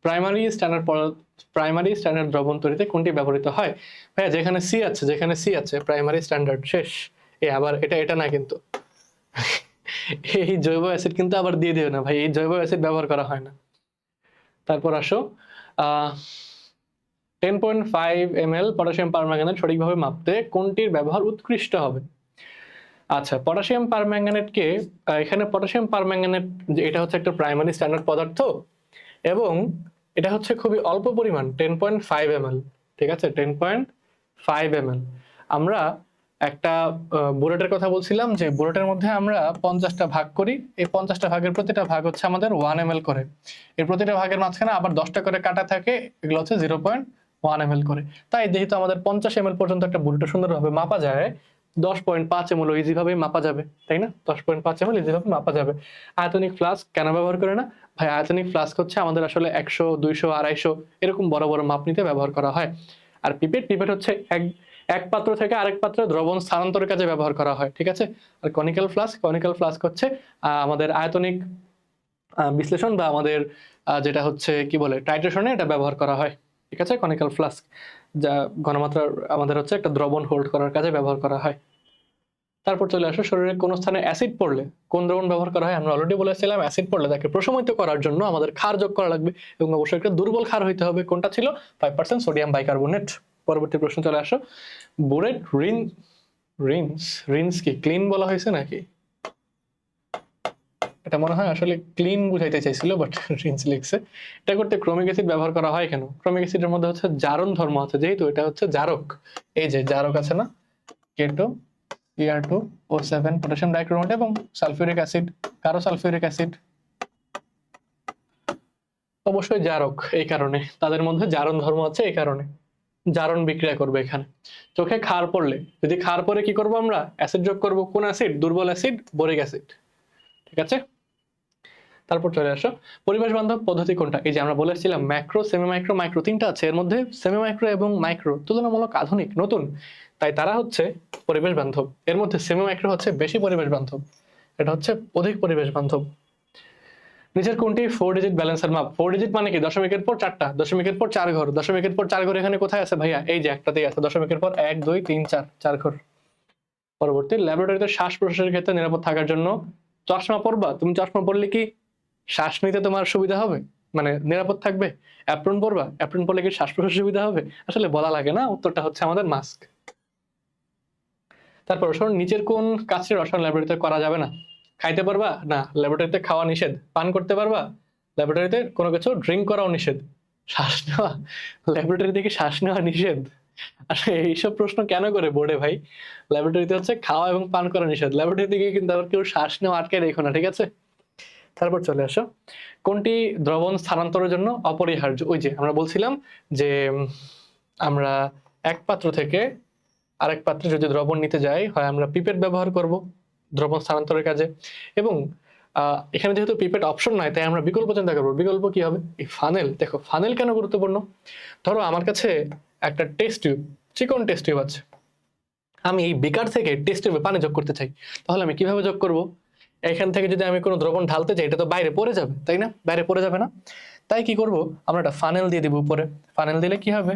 প্রাইমারি স্ট্যান্ডার্ড দ্রবণ তৈরিতে কোনটি ব্যবহৃত হয়? ভাইয়া, যেখানে সি আছে প্রাইমারি স্ট্যান্ডার্ড, শেষ। আবার এটা না কিন্তু, এই জৈব অ্যাসিড কিন্তু আবার দিয়ে দিও না ভাই, এই জৈব অ্যাসিড ব্যবহার করা হয় না। তারপর আসো, 10.5 ml পটাশিয়াম পারম্যাঙ্গানেট সঠিকভাবে মাপতে কোনটির ব্যবহার উৎকৃষ্ট হবে? আচ্ছা, পটাশিয়াম পারম্যাঙ্গানেটকে, এখানে পটাশিয়াম পারম্যাঙ্গানেট এটা হচ্ছে একটা প্রাইমারি স্ট্যান্ডার্ড পদার্থ, এবং এটা হচ্ছে খুবই অল্প পরিমাণ, 10.5 ml। ঠিক আছে, 10.5 ml। আমরা একটা বুলেটের কথা বলছিলাম, যে বুলেটের মধ্যে আমরা 50টা ভাগ করি, এই 50টা ভাগের প্রতিটা ভাগ হচ্ছে আমাদের 1 ml করে, এর প্রতিটা ভাগের মাঝখানে আবার 10টা করে কাটা থাকে, এগুলো হচ্ছে 0.1 ml করে। তাই যেহেতু আমাদের 50 ml পর্যন্ত একটা বুলেট সুন্দরভাবে মাপা যায়, 10.5 ml ইজিভাবে মাপা যাবে, তাই না? 10.5 ml ইজিভাবে মাপা যাবে। আয়তনিক ফ্লাস্ক কেন ব্যবহার করে না? ভাই আয়তনিক ফ্লাস্ক হচ্ছে আমাদের আসলে 100, 200, 250 এরকম বড় বড় মাপ নিতে ব্যবহার করা হয়। আর পিপেট হচ্ছে এক পাত্র থেকে আরেক পাত্রে দ্রবণ স্থানান্তরের কাজে ব্যবহার করা হয়, ঠিক আছে? আর কনিক্যাল ফ্লাস্ক হচ্ছে আমাদের আয়তনিক বিশ্লেষণ বা আমাদের যেটা হচ্ছে কি বলে টাইট্রেশনে এটা ব্যবহার করা হয়, ঠিক আছে? কনিক্যাল ফ্লাস্ক যা ঘনমাত্রার আমাদের হচ্ছে একটা দ্রবণ হোল্ড করার কাজে ব্যবহার করা হয়। তারপর চলে আসো শরীরে কোন স্থানে অ্যাসিড পড়লে কোন দ্রবণ ব্যবহার করা হয়। আমরা অলরেডি বলেছিলাম অ্যাসিড পড়লে তাকে প্রশমিত করার জন্য আমাদের ক্ষার যোগ করা লাগবে এবং অবশ্যই একটা দুর্বল ক্ষার হইতে হবে। কোনটা ছিল? 5% সোডিয়াম বাইকার্বনেট। পরবর্তী প্রশ্ন চলে আসো, বোরেট রিন্স কি ক্লিন বলা হয়েছে নাকি? এটা মনে হয় আসলে ক্লিন বুঝাইতে চাইছিল, বাট রিন্স লিখছে। এটা করতে ক্রোমিক অ্যাসিড ব্যবহার করা হয় কেন? ক্রোমিক অ্যাসিডের মধ্যে হচ্ছে জারণ ধর্ম আছে, যেহেতু এটা হচ্ছে জারক। এই যে জারক আছে না, K2 Cr2O7 পটাশিয়াম ডাইক্রোমেট এবং সালফিউরিক অ্যাসিড, কারো সালফিউরিক অ্যাসিড অবশ্যই জারক। এই কারণে তাদের মধ্যে জারণ ধর্ম আছে, এই কারণে জারণ বিক্রিয়া করবে এখানে। চোখে ক্ষার পড়লে, যদি ক্ষার পড়ে কি করব আমরা? অ্যাসিড যোগ করব। কোন অ্যাসিড? দুর্বল অ্যাসিড, বোরিক অ্যাসিড, ঠিক আছে? তারপর চলে আসো পরিবেশ বান্ধব পদ্ধতি কোনটা? এই যে আমরা বলেছিলাম ম্যাক্রো, সেমি মাইক্রো, মাইক্রো তিনটা আছে, এর মধ্যে সেমি মাইক্রো এবং মাইক্রো তুলনামূলক আধুনিক নতুন, তাই তারা হচ্ছে পরিবেশ বান্ধব। এর মধ্যে সেমি মাইক্রো হচ্ছে বেশি পরিবেশ বান্ধব, এটা হচ্ছে অধিক পরিবেশ বান্ধব। নিচের কোনটি 4 ডিজিট ব্যালেন্সের মাপ? 4 ডিজিট মানে কি? দশমিকের পর 4টা, দশমিকের পর 4 ঘর, দশমিকের পর 4 ঘর এখানে কোথায় আছে ভাইয়া? এই যে একটাতেই আছে, দশমিকের পর 1 2 3 4, 4 ঘর। পরবর্তী, ল্যাবরেটরিতে শ্বাস প্রশ্বাসের ক্ষেত্রে নিরাপদ থাকার জন্য চশমা পরবা। তুমি চশমা পরলে কি শ্বাস নিতে তোমার সুবিধা হবে, মানে নিরাপদ থাকবে? অ্যাপ্রন পরবা, অ্যাপ্রন পরলে কি শ্বাস প্রশ্বাস সুবিধা হবে? আসলে বলা লাগে না, উত্তরটা হচ্ছে আমাদের মাস্ক। তারপর শোন, নিচের কোন কাজটি রসায়ন ল্যাবরেটরিতে করা যাবে না? খাইতে পারবা না, ল্যাবরেটরিতে খাওয়া নিষেধ। পান করতে পারবা, ল্যাবরেটরিতে কোনো কিছু ড্রিঙ্ক করাও নিষেধ। শ্বাস নেওয়া, ল্যাবরেটরিতে কি শ্বাস নেওয়া নিষেধ? আসলে এইসব প্রশ্ন কেন করে বোর্ডে ভাই? ল্যাবরেটরিতে হচ্ছে খাওয়া এবং পান করা নিষেধ, ল্যাবরেটরিতে গিয়ে কিন্তু আবার কেউ শ্বাস নেওয়া আটকে রেখো না, ঠিক আছে? তারপর চলে আসো, কোনটি দ্রবণ স্থানান্তরের জন্য অপরিহার্য? ওই যে আমরা বলছিলাম যে আমরা এক পাত্র থেকে আরেক পাত্রে যদি দ্রবণ নিতে যাই, হয় আমরা পিপেট ব্যবহার করব দ্রবণ স্থানান্তরের কাজে, এবং এখানে যেহেতু পিপেট অপশন নাই, তাই আমরা বিকল্প চিন্তা করবো। বিকল্প কি হবে? এই ফানেল। দেখো ফানেল কেন গুরুত্বপূর্ণ? ধরো আমার কাছে একটা টেস্ট টিউব, চিকন টেস্ট টিউব আছে, আমি এই বেকার থেকে টেস্ট টিউবে পানি যোগ করতে চাই, তাহলে আমি কিভাবে যোগ করব? এখান থেকে যদি আমি কোনো দ্রবণ ঢালতে চাই, এটা তো বাইরে পড়ে যাবে, তাই না? বাইরে পড়ে যাবে না? তাই কি করব, আমরা একটা ফানেল দিয়ে দিব উপরে। ফানেল দিলে কি হবে?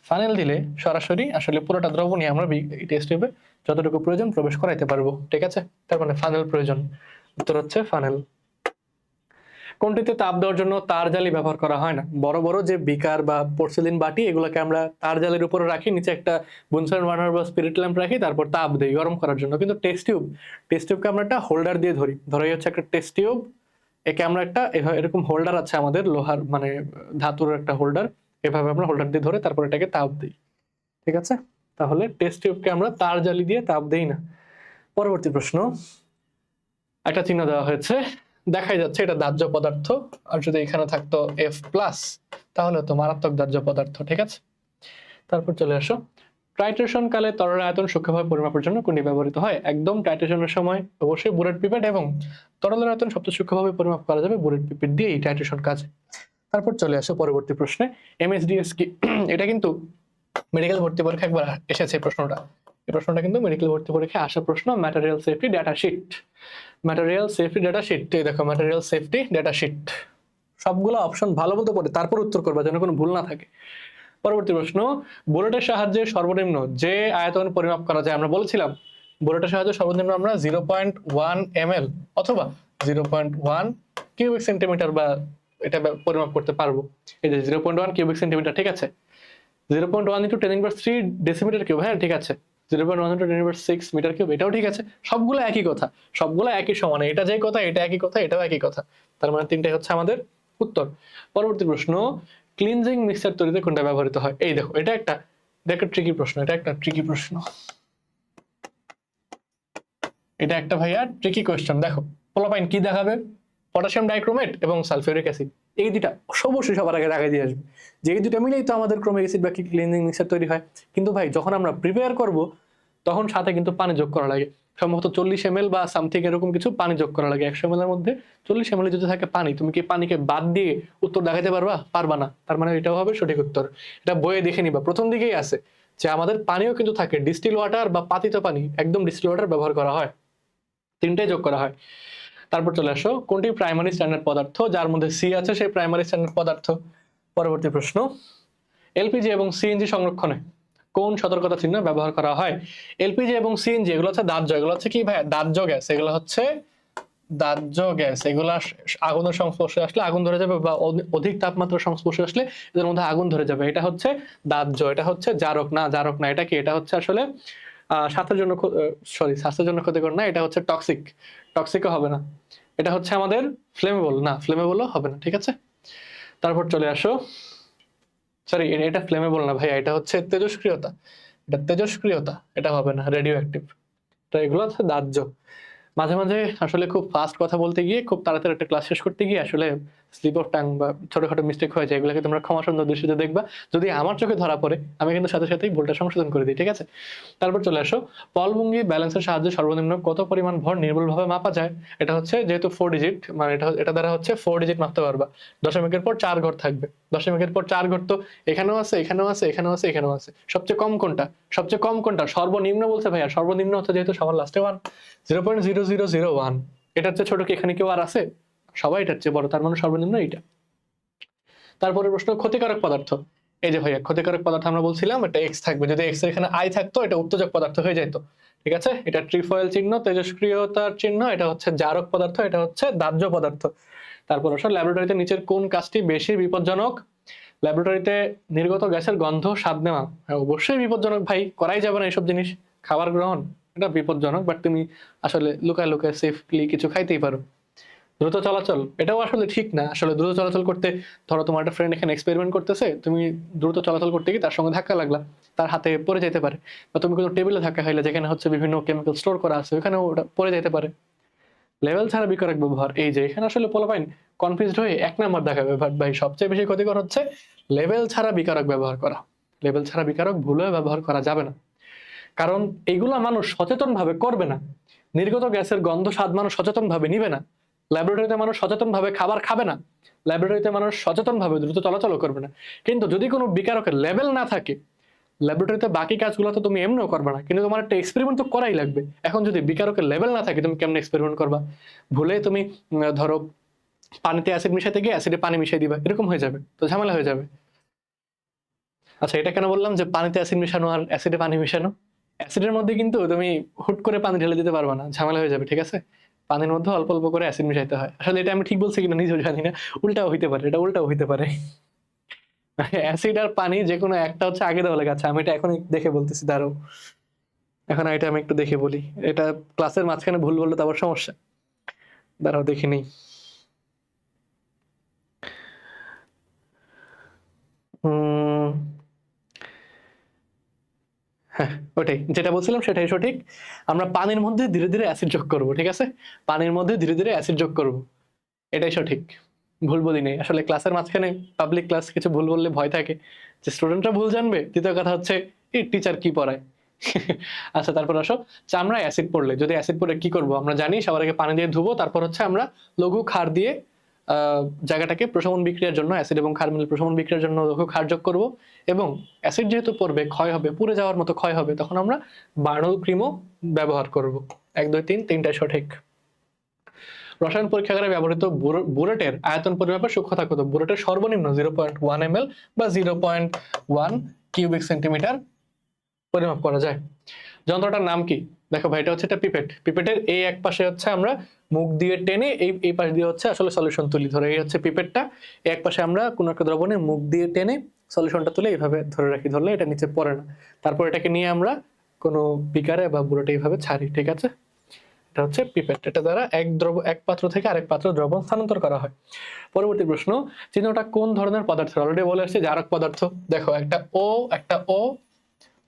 ফানেল দিলে সরাসরি আসলে পুরোটা দ্রবণই আমরা এই টেস্ট টিউবে যতটুকু প্রয়োজন প্রবেশ করাইতে পারবো, ঠিক আছে? তার মানে ফানেল প্রয়োজন। উত্তর হচ্ছে ফানেল। কোনটিতে তাপ দেওয়ার জন্য তার জালি ব্যবহার করা হয় না? বড় বড় যে বিকার বা পোর্সেলিন বাটি, এগুলোকে আমরা তার জালির উপরে রাখি, নিচে একটা বুনসেন বার্নার বা স্পিরিট ল্যাম্প রাখি, তারপর তাপ দিই গরম করার জন্য। কিন্তু টেস্ট টিউবকে আমরা একটা হোল্ডার দিয়ে ধরি। ধরো এই হচ্ছে একটা টেস্ট টিউব, একে আমরা একটা এরকম হোল্ডার আছে আমাদের, লোহার মানে ধাতুর একটা হোল্ডার, এভাবে আমরা হোল্ডার দিয়ে ধরে তারপর এটাকে তাপ দিই, ঠিক আছে? তাহলে টেস্ট টিউবকে আমরা তার জালি দিয়ে তাপ দেই না। পরবর্তী প্রশ্ন, একটা চিহ্ন দেওয়া হয়েছে, দেখাই যাচ্ছে এটা দাহ্য পদার্থ, আর যদি এখানে থাকতো F+ তাহলে তো মারাত্মক দাহ্য পদার্থ, ঠিক আছে? তারপর চলে আসো, টাইট্রেশন কালে তরল আয়তন সূক্ষ্মভাবে পরিমাপের জন্য কোনটি ব্যবহৃত হয়? একদম টাইট্রেশনের সময় অবশ্যই বুলেট পিপেট, এবং তরলের আয়তন সবচেয়ে সূক্ষ্মভাবে পরিমাপ করা যাবে বুলেট পিপেট দিয়ে এই টাইট্রেশন কাজে। তারপর চলে আসো পরবর্তী প্রশ্নে, MSDS কি? এটা কিন্তু মেডিকেল ভর্তি পরীক্ষা একবার এসেছে এই প্রশ্নটা। এই প্রশ্নটা কিন্তু মেডিকেল ভর্তি পরীক্ষায় আসা প্রশ্ন, material safety data sheet. Material safety data sheet, দেখো ম্যাটেরিয়াল সেফটি ডাটা শিট, সবগুলো অপশন ভালো মতো পড়ে তারপর উত্তর করবা যেন কোনো ভুল না থাকে। পরবর্তী প্রশ্ন, বুলেটের সাহায্যে সর্বনিম্ন যে আয়তন পরিমাপ করা যায়? আমরা বলেছিলাম বুলেটের সাহায্যে সর্বনিম্ন আমরা 0.1 ml অথবা 0.1 কিউবিক সেন্টিমিটার বা এটা পরিমাপ করতে পারবো। এই যে 0.1 কিউবিক সেন্টিমিটার, ঠিক আছে? 0.1 × 10⁻³ ডেসিমিটার কিউব, হ্যাঁ ঠিক আছে। 0.1 × 10⁻6 মিটার কিউব, এটাও ঠিক আছে। সবগুলো একই কথা, সবগুলো একই সমানে, এটা যে কথা এটা একই কথা, এটাও একই কথা। তার মানে তিনটাই হচ্ছে আমাদের উত্তর। পরবর্তী প্রশ্ন, ক্লিনজিং মিক্সচার তৈরিতে কোনটা ব্যবহৃত হয়? এই দেখো এটা একটা ট্রিকি প্রশ্ন, এটা একটা ভাইয়া ট্রিকি কোয়েশ্চেন। দেখো পোলাপাইন কি দেখাবে? পটাশিয়াম ডাইক্রোমেট এবং সালফিউরিক অ্যাসিড, এই দুইটা অবশ্যই সবার আগে দেখাই দিয়ে আসবে যে এই দুটো মিলেই তো আমাদের ক্রোমিক অ্যাসিড বা ক্লিনজিং মিক্সচার তৈরি হয়। কিন্তু ভাই যখন আমরা প্রিপেয়ার করব তখন সাথে কিন্তু পানি যোগ করা লাগে, সম্ভবত 40 ml বা সামথিং এরকম কিছু পানি যোগ করা লাগে। 100 ml এর মধ্যে 40 ml যদি থাকে পানি, তুমি কি পানিকে বাদ দিয়ে উত্তর দেখাতে পারবা না। তার মানে এটাও হবে সঠিক উত্তর। এটা বইয়ে দেখে নিবা, প্রথম দিকেই আছে যে আমাদের পানিও কিন্তু থাকে ডিস্টিল ওয়াটার বা পাতিত পানি, একদম ডিস্টিল ওয়াটার ব্যবহার করা হয়, তিনটাই যোগ করা হয়। তারপর চলে আসো, কোনটি প্রাইমারি স্ট্যান্ডার্ড পদার্থ? যার মধ্যে সি আছে সেই প্রাইমারি স্ট্যান্ডার্ড পদার্থ। পরবর্তী প্রশ্ন, এলপিজি এবং সিএনজি সংরক্ষণে কোন সতর্কতা চিহ্ন ব্যবহার করা হয়? এলপিজি এবং সিএনজি এগুলো হচ্ছে দাহ্য, এগুলো হচ্ছে কি ভাই, দাহ্য গ্যাস, এগুলো হচ্ছে দাহ্য গ্যাস। এগুলা আগুনের সংস্পর্শে আসলে আগুন ধরে যাবে, বা অধিক তাপমাত্রার সংস্পর্শে আসলে এদের মধ্যে আগুন ধরে যাবে। এটা হচ্ছে দাহ্য, এটা হচ্ছে জারক না, জারক না। এটা কি? এটা হচ্ছে আসলে স্বাস্থ্যের জন্য স্বাস্থ্যের জন্য ক্ষতিকর না, এটা হচ্ছে টক্সিক, টক্সিকও হবে না। এটা হচ্ছে আমাদের ফ্লেমেবল না, ফ্লেমেবলও হবে না, ঠিক আছে। তারপর চলে আসো, সরি এটা ফ্লেমেবল না ভাইয়া, এটা হচ্ছে তেজস্ক্রিয়তা, এটা তেজস্ক্রিয়তা, এটা হবে না, রেডিও অ্যাক্টিভ। তো এগুলো হচ্ছে দাহ্য। মাঝে মাঝে আসলে খুব ফাস্ট কথা বলতে গিয়ে, খুব তাড়াতাড়ি একটা ক্লাস শেষ করতে গিয়ে আসলে স্লিপ অফ টাং বা ছোটখাটো মিস্টেক হয়ে যায়, এগুলোকে তোমরা ক্ষমা সুন্দর দৃষ্টিতে দেখবা। যদি আমার চোখে ধরা পড়ে আমি কিন্তু সাথে সাথেই ভুলটা সংশোধন করে দিই, ঠিক আছে। তারপর চলে আসো, পলভঙ্গি ব্যালেন্সের সাহায্যে সর্বনিম্ন কত পরিমাণ ভর নির্ভুলভাবে মাপা যায়? এটা হচ্ছে যেহেতু 4 ডিজিট, মানে এটা দ্বারা হচ্ছে 4 ডিজিট মাপতে পারবা। দশমিকের পর 4 ঘর থাকবে, দশমিকের পর 4 ঘর তো এখানেও আছে, এখানেও আছে, এখানেও আছে, এখানেও আছে। সবচেয়ে কম কোনটা? সবচেয়ে কম কোনটা? সর্বনিম্ন বলছে ভাইয়া, সর্বনিম্ন হচ্ছে যেহেতু সবার লাস্টে 1, 0.0001। এটার চেয়ে ছোট কি এখানে কেউ আর আছে? সবাই এটার চেয়ে বড়, তার মানে সর্বনিম্ন এইটা। তারপরে প্রশ্ন, ক্ষতিকারক পদার্থ। এই যে ভাইয়া ক্ষতিকারক পদার্থ আমরা বলছিলাম এটা এক্স থাকবে, যদি এক্স এর এখানে আই থাকতো এটা উত্তেজক পদার্থ হয়ে যেত, ঠিক আছে। এটা ট্রিফয়েল চিহ্ন, তেজস্ক্রিয়তার চিহ্ন, এটা হচ্ছে জারক পদার্থ, এটা হচ্ছে দাহ্য পদার্থ। তারপর আসলে ল্যাবরেটরিতে নিচের কোন কাজটি বেশি বিপজ্জনক? ল্যাবরেটরিতে নির্গত গ্যাসের গন্ধ স্বাদ নেওয়া, হ্যাঁ অবশ্যই বিপজ্জনক ভাই, করাই যাবে না এইসব জিনিস। খাবার গ্রহণ এটা বিপজ্জনক, বাট তুমি আসলে লুকায় লুকায় সেফলি কিছু খাইতেই পারো। দ্রুত চলাচল, এটাও আসলে ঠিক না। আসলে দ্রুত চলাচল করতে, ধরো তোমার একটা ফ্রেন্ড এখানে এক্সপেরিমেন্ট করতেছে, তুমি দ্রুত চলাচল করতে গিয়ে তার সঙ্গে ধাক্কা লাগলা, তার হাতে পড়ে যেতে পারে। বা তুমি কোনো টেবিলে ধাক্কা খাইলে যেখানে হচ্ছে বিভিন্ন কেমিক্যাল স্টোর করা আছে, ওখানেও ওটা পড়ে যেতে পারে। লেভেল ছাড়া বিকরক ব্যবহার, এই যে এখানে আসলে পোলাপাইন কনফিউজড হয়ে 1 নাম্বার দেখাবে, বাট ভাই সবচেয়ে বেশি ক্ষতিকর হচ্ছে লেভেল ছাড়া বিকারক ব্যবহার করা। লেভেল ছাড়া বিকারক ভুলেও ব্যবহার করা যাবে না, কারণ এইগুলা মানুষ সচেতন ভাবে করবে না। নির্গত গ্যাসের গন্ধ স্বাদ মানুষ সচেতন ভাবে নিবে না। ল্যাবরেটরিতে মানুষ সচেতন ভাবে খাবার খাবে না। ল্যাবরেটরিতে মানুষ সচেতন ভাবে দ্রুত চলাচল করবে না। কিন্তু যদি কোনো বিকারকের লেভেল না থাকে, ল্যাবরেটরিতে বাকি কাজগুলো তো তুমি এমনিও করবে না, কিন্তু তোমার একটা এক্সপেরিমেন্ট তো করাই লাগবে। এখন যদি বিকারকের লেভেল না থাকে, তুমি কেমন এক্সপেরিমেন্ট করবা? ভুলে তুমি ধরো পানিতে অ্যাসিড মিশাইতে গিয়ে অ্যাসিডে পানি মিশিয়ে দিবা, এরকম হয়ে যাবে, তো ঝামেলা হয়ে যাবে। আচ্ছা, এটা কেন বললাম যে পানিতে অ্যাসিড মিশানো আর অ্যাসিডে পানি মিশানো? অ্যাসিডের মধ্যে কিন্তু তুমি হুট করে পানি ঢেলে দিতে পারবে না, ঝামেলা হয়ে যাবে, ঠিক আছে। পানির মধ্যে অল্প অল্প করে অ্যাসিড মিশাইতে হয়। আসলে এটা আমি ঠিক বলছি কিনা নিজেও জানি না, উল্টাও হইতে পারে, এটা উল্টাও হইতে পারে। অ্যাসিড আর পানি যে কোনো একটা হচ্ছে আগে দেওয়া লেগে আছে, আমি এটা এখনই দেখে বলতেছি, দাঁড়াও। এখন এটা আমি একটু দেখে বলি, এটা ক্লাসের মাঝখানে ভুল বললে তো আবার সমস্যা। দাঁড়াও দেখে নেই। হ্যাঁ, ওটাই যেটা বলছিলাম সেটাই সঠিক। আমরা পানির মধ্যে ধীরে ধীরে অ্যাসিড যোগ করব, ঠিক আছে। পানির মধ্যে ধীরে ধীরে অ্যাসিড যোগ করব, এটাই সঠিক। ভুল বলি নেই আসলে। ক্লাসের মাঝখানে পাবলিক ক্লাস কিছু ভুল বললে ভয় থাকে যে স্টুডেন্টরা ভুল জানবে, দ্বিতীয় কথা হচ্ছে এই টিচার কি পড়ায়। আচ্ছা, তারপর আসো, চামড়ায় অ্যাসিড পড়লে, যদি অ্যাসিড পড়ে কি করব আমরা জানি, সবার আগে পানি দিয়ে ধুবো, তারপর হচ্ছে আমরা লঘু ক্ষার দিয়ে জায়গাটাকে প্রশমন বিক্রিয়ার জন্য, অ্যাসিড এবং ক্ষার মিলে প্রশমন বিক্রিয়ার জন্য লঘু ক্ষার যোগ করব। এবং অ্যাসিড যেহেতু পড়বে, ক্ষয় হবে, পুড়ে যাওয়ার মতো ক্ষয় হবে, তখন আমরা বার্নল ক্রিমও ব্যবহার করব। 1 2 3 তিনটাই সঠিক। রসায়ন পরীক্ষাগারে ব্যবহৃত বুলেটের আয়তন পরিমাপের সূক্ষ্মতা কত? বুলেটের সর্বনিম্ন 0.1 ml বা 0.1 কিউবিক সেন্টিমিটার পরিমাপ করা যায়। যন্ত্রটার নাম কি? দেখো ভাই, এটা হচ্ছে একটা পিপেট। পিপেটের এই এক পাশে হচ্ছে আমরা মুখ দিয়ে টেনে এই পাশ দিয়ে হচ্ছে আসলে সলিউশন তুলি। ধরো এই হচ্ছে পিপেটটা, এক পাশে আমরা কোনো একটা দ্রবণে মুখ দিয়ে টেনে সলিউশনটা তুলে এইভাবে ধরে রাখি, ধরলে এটা নিচে পড়ে না। তারপর এটাকে নিয়ে আমরা কোনো বিকারে বা বুলেটে এইভাবে ছাড়ি, ঠিক আছে। এটা হচ্ছে পিপেট, এটা দ্বারা এক পাত্র থেকে আরেক পাত্র দ্রবণ স্থানান্তর করা হয়। পরবর্তী প্রশ্ন, চিহ্নটা কোন ধরনের পদার্থ? অলরেডি বলে আসছে জারক পদার্থ। দেখো একটা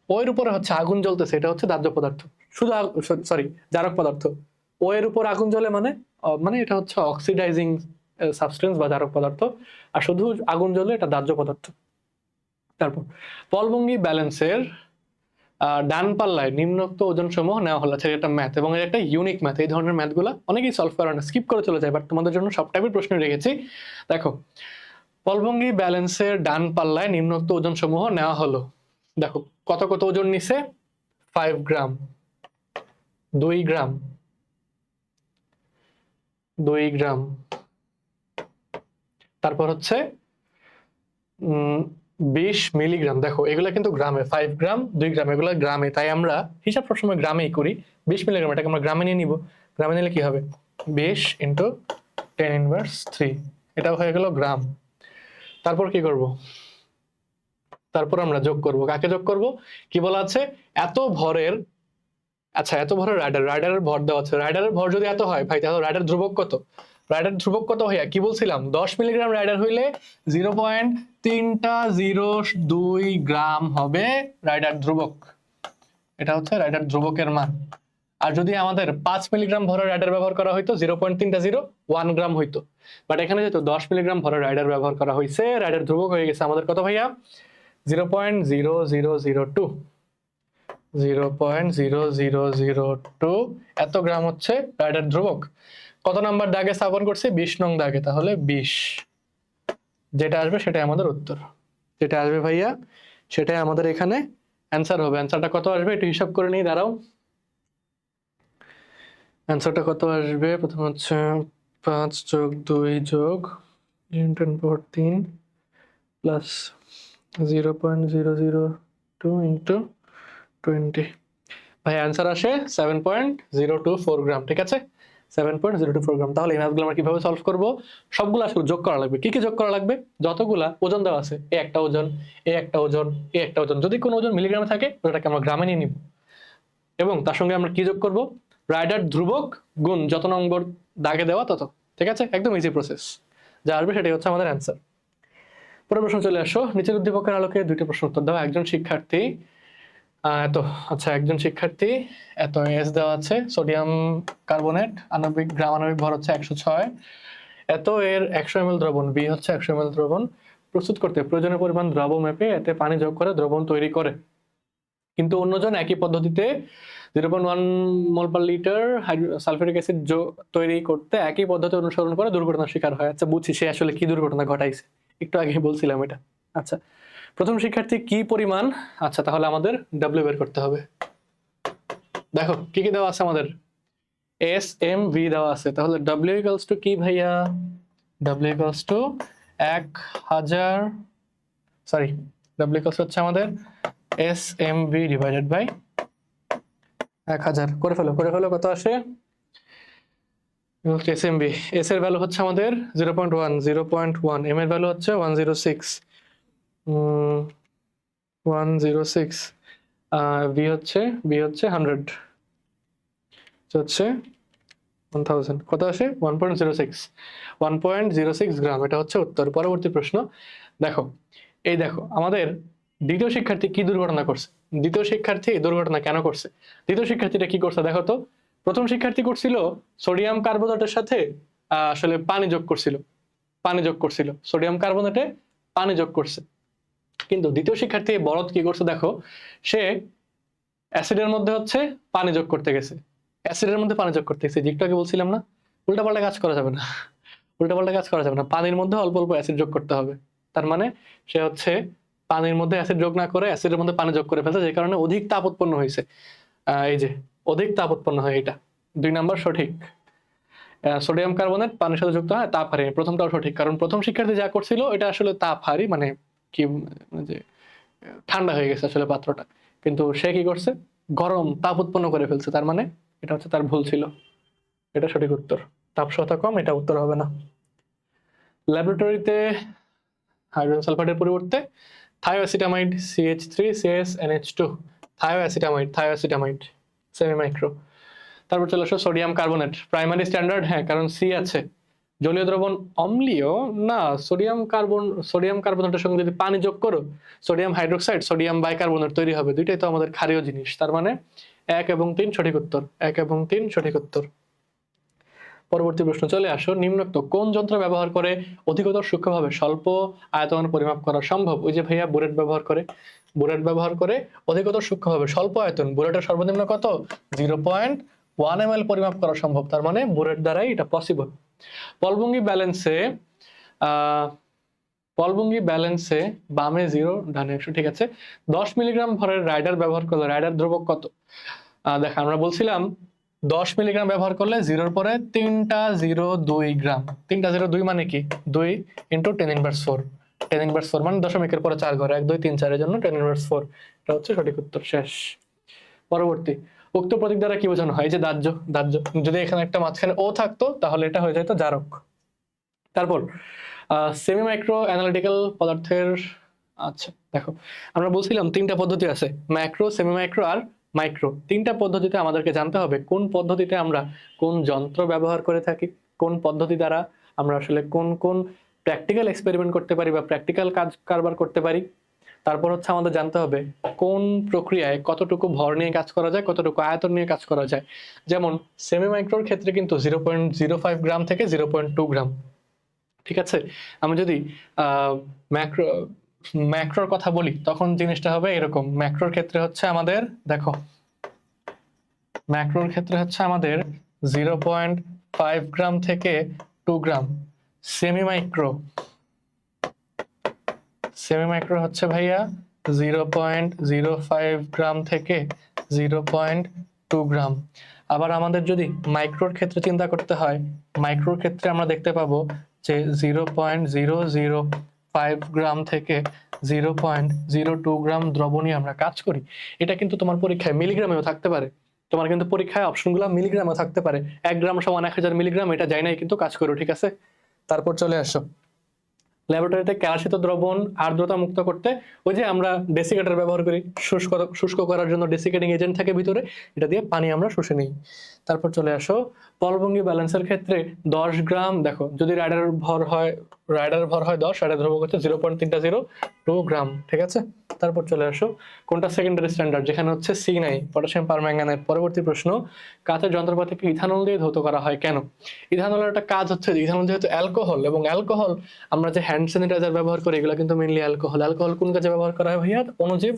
ও এর উপরে হচ্ছে আগুন জ্বলতেছে, এটা হচ্ছে দাহ্য পদার্থ। শুধু সরি, জারক পদার্থ। ও এর উপর আগুন জ্বলে মানে মানে এটা হচ্ছে অক্সিডাইজিং সাবস্টেন্স বা জারক পদার্থ। আর শুধু আগুন জ্বলে এটা দাহ্য পদার্থ। তারপর পলভঙ্গি ব্যালেন্সের ডান পাল্লায় নিম্নোক্ত ওজন সমূহ নেওয়া হলো। আচ্ছা, এটা ম্যাথ এবং এটা একটা ইউনিক ম্যাথ। এই ধরনের ম্যাথগুলো অনেকেই সলভ করে না, স্কিপ করে চলে যায়, বাট তোমাদের জন্য সব টাইপের প্রশ্ন রেখেছি। দেখো, পলভঙ্গি ব্যালেন্সের ডান পাল্লায় নিম্নোক্ত ওজন সমূহ নেওয়া হলো। দেখো কত কত ওজন নিছে, 5 গ্রাম, 2 গ্রাম, 2 গ্রাম, তারপর হচ্ছে 20 মিলিগ্রাম। দেখো এগুলা কিন্তু গ্রামে, 5 গ্রাম 2 গ্রাম এগুলা গ্রামে, তাই আমরা হিসাব সবসময় গ্রামেই করি। 20 মিলিগ্রাম এটাকে আমরা গ্রামে নিয়ে নিব। গ্রামে নিলে কি হবে, 20 ইন্টু 10⁻³ এটাও হয়ে গেল গ্রাম। তারপর কি করব, তারপর আমরা যোগ করব। কাকে যোগ করব, কি বলা আছে, এত ভরের, আচ্ছা এত ভরের রাইডারের ভর দেওয়া আছে। রাইডারের ভর যদি এত হয় ভাই, তাহলে রাইডার ধ্রুবক কত, রাইডার ধ্রুবক কত হইয়া কি বলছিলাম, 10 মিলিগ্রাম রাইডার হইলে 0.302 গ্রাম হবে রাইডার ধ্রুবক। এটা হচ্ছে রাইডার ধ্রুবকের মান। আর যদি আমাদের 5 মিলিগ্রাম ভরের রাইডার ব্যবহার করা হইতো 0.301 গ্রাম হইতো, বাট এখানে যেহেতু 10 মিলিগ্রাম ভরের রাইডার ব্যবহার করা হয়েছে, রাইডার ধ্রুবক হয়ে গেছে আমাদের কত ভাইয়া, 0.0002, 0.0002 এত গ্রাম হচ্ছে রাইডার ধ্রুবক। কত নাম্বার দাগে স্থাপন করছে, 20 নং দাগে, তাহলে 20 যেটা আসবে সেটাই আমাদের উত্তর। যেটা আসবে ভাইয়া সেটাই আমাদের এখানে অ্যান্সার হবে। অ্যান্সারটা কত আসবে একটু হিসাব করে নিই, দাঁড়াও। অ্যান্সারটা কত আসবে, প্রথমে হচ্ছে 5 যোগ 2 যোগ 10⁻³ প্লাস 0.002 ইন্টু 20। ভাই অ্যান্সার আসে 7.024 গ্রাম। ঠিক আছে, 7.024 গ্রাম। তাহলে এই ম্যাথগুলো আমরা কিভাবে সলভ করব, সবগুলো আসলে যোগ করা লাগবে। কি কি যোগ করা লাগবে, যতগুলা ওজন দেওয়া আছে, এ একটা ওজন, এ একটা ওজন, এ একটা ওজন, যদি কোনো ওজন মিলিগ্রামে থাকে ওটাকে আমরা গ্রামে নিয়ে নিব, এবং তার সঙ্গে আমরা কি যোগ করব, রাইডার ধ্রুবক গুণ যত নম্বর দাগে দেওয়া তত। ঠিক আছে, একদম ইজি প্রসেস। যা আসবে সেটাই হচ্ছে আমাদের অ্যান্সার। পরের প্রশ্ন চলে আসো। নিচের উদ্দীপকের আলোকে দুইটা প্রশ্ন উত্তর দাও। একজন শিক্ষার্থী একজন শিক্ষার্থী এত এস দেওয়া আছে, সোডিয়াম কার্বনেট আণবিক গ্রাম আণবিক ভর হচ্ছে 106, এত এর 100 ml দ্রবণ, বি হচ্ছে 100 ml দ্রবণ প্রস্তুত করতে প্রয়োজনীয় পরিমাণ দ্রব মেপে এতে পানি যোগ করে দ্রবণ তৈরি করে, কিন্তু অন্যজন একই পদ্ধতিতে 0.1 মোল পার লিটার সালফিউরিক অ্যাসিড তৈরি করতে একই পদ্ধতি অনুসরণ করে দুর্ঘটনার শিকার হয়। আচ্ছা বুঝছি সে আসলে কি দুর্ঘটনা ঘটাইছে, একটু আগে বলছিলাম এটা। আচ্ছা, প্রথম শিক্ষার্থী কি পরিমাণ, আচ্ছা তাহলে আমাদের ডাব্লিউ বের করতে হবে। দেখো কি কি দেওয়া আছে আমাদের, এস এম ভি দেওয়া আছে, তাহলে ডাব্লিউ ইকুয়ালস টু কি ভাইয়া, W equals to 1000, sorry W equals হচ্ছে আমাদের S M V divided by 1000। করে ফেলো কত আসে, এস এম ভি, এস এর ভ্যালু হচ্ছে আমাদের 0.1, এম এর ভ্যালু হচ্ছে 106, 106, ভি হচ্ছে 100, হচ্ছে 1000, কত আসে 1.06 গ্রাম। এটা হচ্ছে উত্তর। পরবর্তী প্রশ্ন দেখো, এই দেখো আমাদের দ্বিতীয় শিক্ষার্থী কি দুর্ঘটনা করছে, দ্বিতীয় শিক্ষার্থী দুর্ঘটনা কেন করছে, দ্বিতীয় শিক্ষার্থীটা কি করছে দেখো তো। প্রথম শিক্ষার্থী করছিল সোডিয়াম কার্বোনেটের সাথে আসলে পানি যোগ করছিল, সোডিয়াম কার্বোনেটে পানি যোগ করছে, কিন্তু দ্বিতীয় শিক্ষার্থী বলদ কি করছে দেখো, সে অ্যাসিডের মধ্যে হচ্ছে পানি যোগ করতে গেছে, অ্যাসিডের মধ্যে পানি যোগ করতে গেছে, যেটা আগে বলছিলাম না, উল্টাপাল্টা কাজ করা যাবে না, পানির মধ্যে অল্প অল্প অ্যাসিড যোগ করতে হবে। তার মানে সে হচ্ছে পানির মধ্যে অ্যাসিড যোগ না করে অ্যাসিডের মধ্যে পানি যোগ করে ফেলছে, যে কারণে অধিক তাপ উৎপন্ন হয়েছে। এই যে অধিক তাপ উৎপন্ন হয়, এটা 2 নাম্বার সঠিক। সোডিয়াম কার্বনেট পানির সাথে যুক্ত হয় তাপ হারি, প্রথমটাও সঠিক, কারণ প্রথম শিক্ষার্থী যা করছিল এটা আসলে তাপ হারি, মানে কি যে ঠান্ডা হয়ে গেছে আসলে পাত্রটা, কিন্তু সে কি করছে গরম তাপ উৎপন্ন করে ফেলছে, তার মানে এটা হচ্ছে তার ভুল ছিল। এটা সঠিক উত্তর। তাপ সহতা কম, এটা উত্তর হবে না। ল্যাবরেটরিতে হাইড্রোজেন সালফাইডের পরিবর্তে থায়োঅ্যাসিটামাইড CH3CSNH2, থায়োঅ্যাসিটামাইড সেমি মাইক্রো। তারপর চলে আসো সোডিয়াম কার্বনেট, প্রাইমারি স্ট্যান্ডার্ড, হ্যাঁ কারণ সি আছে। জলীয় দ্রবণ অম্লীয় না, সোডিয়াম কার্বনেটের সঙ্গে যদি পানি যোগ করো, সোডিয়াম হাইড্রোক্সাইড সোডিয়াম বাইকার্বনেট তৈরি হবে, দুইটাই তো আমাদের ক্ষারীয় জিনিস, তার মানে 1 এবং 3 সঠিক উত্তর, 1 এবং 3 সঠিক উত্তর। পরবর্তী প্রশ্ন চলে আসো, নিম্নোক্ত কোন যন্ত্র ব্যবহার করে অধিকতর সূক্ষ্মভাবে স্বল্প আয়তন পরিমাপ করা সম্ভব? ওই যে ভাইয়া বুলেট ব্যবহার করে, বুলেট ব্যবহার করে অধিকতর সূক্ষ্মভাবে স্বল্প আয়তন, বুলেটের সর্বনিম্ন কত 0.1 ml পরিমাপ করা সম্ভব, তার মানে বুলেট দ্বারাই এটা পসিবল। পলভঙ্গি ব্যালেন্সে পলভঙ্গি ব্যালেন্সে বামে 0 ডানে 100, ঠিক আছে। 10 মিলিগ্রাম ভরের রাইডার ব্যবহার করলে রাইডার ধ্রুবক কত? দেখ আমরা বলছিলাম 10 মিলিগ্রাম ব্যবহার করলে 0-র পরে 3টা 0 2 গ্রাম, 3টা 0 2 মানে কি 2 ইন্টু 10^4, 10^4 মানে দশমিকের পরে 4 ঘর, 1 2 3 4 এর জন্য 10^4, এটা হচ্ছে সঠিক উত্তর। শেষ। পরবর্তী, উক্ত প্রতীক দ্বারা কি বোঝানো হয়? এই যে দাহ্য, দাহ্য, যদি এখানে একটা মাঝখানে ও থাকতো তাহলে এটা হয়ে যেত জারক। তারপর সেমি মাইক্রো অ্যানালিটিক্যাল পদার্থের, আচ্ছা দেখো আমরা বলছিলাম 3টা পদ্ধতি আছে, ম্যাক্রো, সেমি মাইক্রো আর মাইক্রো। 3টা পদ্ধতিতে আমাদেরকে জানতে হবে কোন পদ্ধতিতে আমরা কোন যন্ত্র ব্যবহার করে থাকি, কোন পদ্ধতি দ্বারা আমরা আসলে কোন কোন প্র্যাকটিক্যাল এক্সপেরিমেন্ট করতে পারি বা প্র্যাকটিক্যাল কাজ কারবার করতে পারি। তারপর হচ্ছে আমাদের জানতে হবে কোন প্রক্রিয়ায় কতটুকু ভর নিয়ে কাজ করা যায়, কতটুকু আয়তন নিয়ে কাজ করা যায়। যেমন সেমি মাইক্রোর ক্ষেত্রে কিন্তু 0.05 গ্রাম থেকে 0.2 গ্রাম, ঠিক আছে। আমি যদি ম্যাক্রো ম্যাক্রোর কথা বলি তখন জিনিসটা হবে এরকম। ম্যাক্রোর ক্ষেত্রে হচ্ছে আমাদের, দেখো ম্যাক্রোর ক্ষেত্রে হচ্ছে আমাদের 0.5 গ্রাম থেকে 2 গ্রাম। সেমি মাইক্রো, সেমি মাইক্রো হচ্ছে ভাইয়া 0.05 গ্রাম থেকে 0.2 গ্রাম। আবার আমাদের যদি মাইক্রোর ক্ষেত্রে চিন্তা করতে হয়, মাইক্রোর ক্ষেত্রে আমরা দেখতে পাবো যে 0.005 গ্রাম থেকে 0.02 গ্রাম দ্রবণী আমরা কাজ করি। এটা কিন্তু তোমার পরীক্ষায় মিলিগ্রামেও থাকতে পারে, তোমার কিন্তু পরীক্ষায় অপশনগুলো মিলিগ্রামও থাকতে পারে। 1 গ্রাম সমান 1000 মিলিগ্রাম, এটা যাই নাই কিন্তু কাজ করো, ঠিক আছে। তারপর চলে আসো ল্যাবরেটরিতে ক্যালসিত দ্রবণ আর্দ্রতা মুক্ত করতে ওই যে আমরা ডেসিকেটর ব্যবহার করি, শুষ্ক করার জন্য ডেসিকেটিং এজেন্ট থাকে ভিতরে, এটা দিয়ে পানি আমরা শুষে নিই। তারপর চলে আসো পলভঙ্গি ব্যালেন্সের ক্ষেত্রে 10 গ্রাম, দেখো যদি রাইডার ভর হয় 10, রাইডার ধ্রুবক হচ্ছে 0.302 গ্রাম, ঠিক আছে। তারপর চলে আসো কোনটা সেকেন্ডারি স্ট্যান্ডার্ড, যেখানে হচ্ছে C9 পটাশিয়াম পারম্যাঙ্গানেট। পরবর্তী প্রশ্ন, কাঁচের যন্ত্রপাতিকে ইথানল দিয়ে ধৌত করা হয় কেন? ইথানলের একটা কাজ হচ্ছে, ইথানল যেহেতু অ্যালকোহল, এবং অ্যালকোহল আমরা যে হ্যান্ড স্যানিটাইজার ব্যবহার করি এগুলো কিন্তু মেইনলি অ্যালকোহল। অ্যালকোহল কোন কাজে ব্যবহার করা হয় ভাইয়া? অণুজীব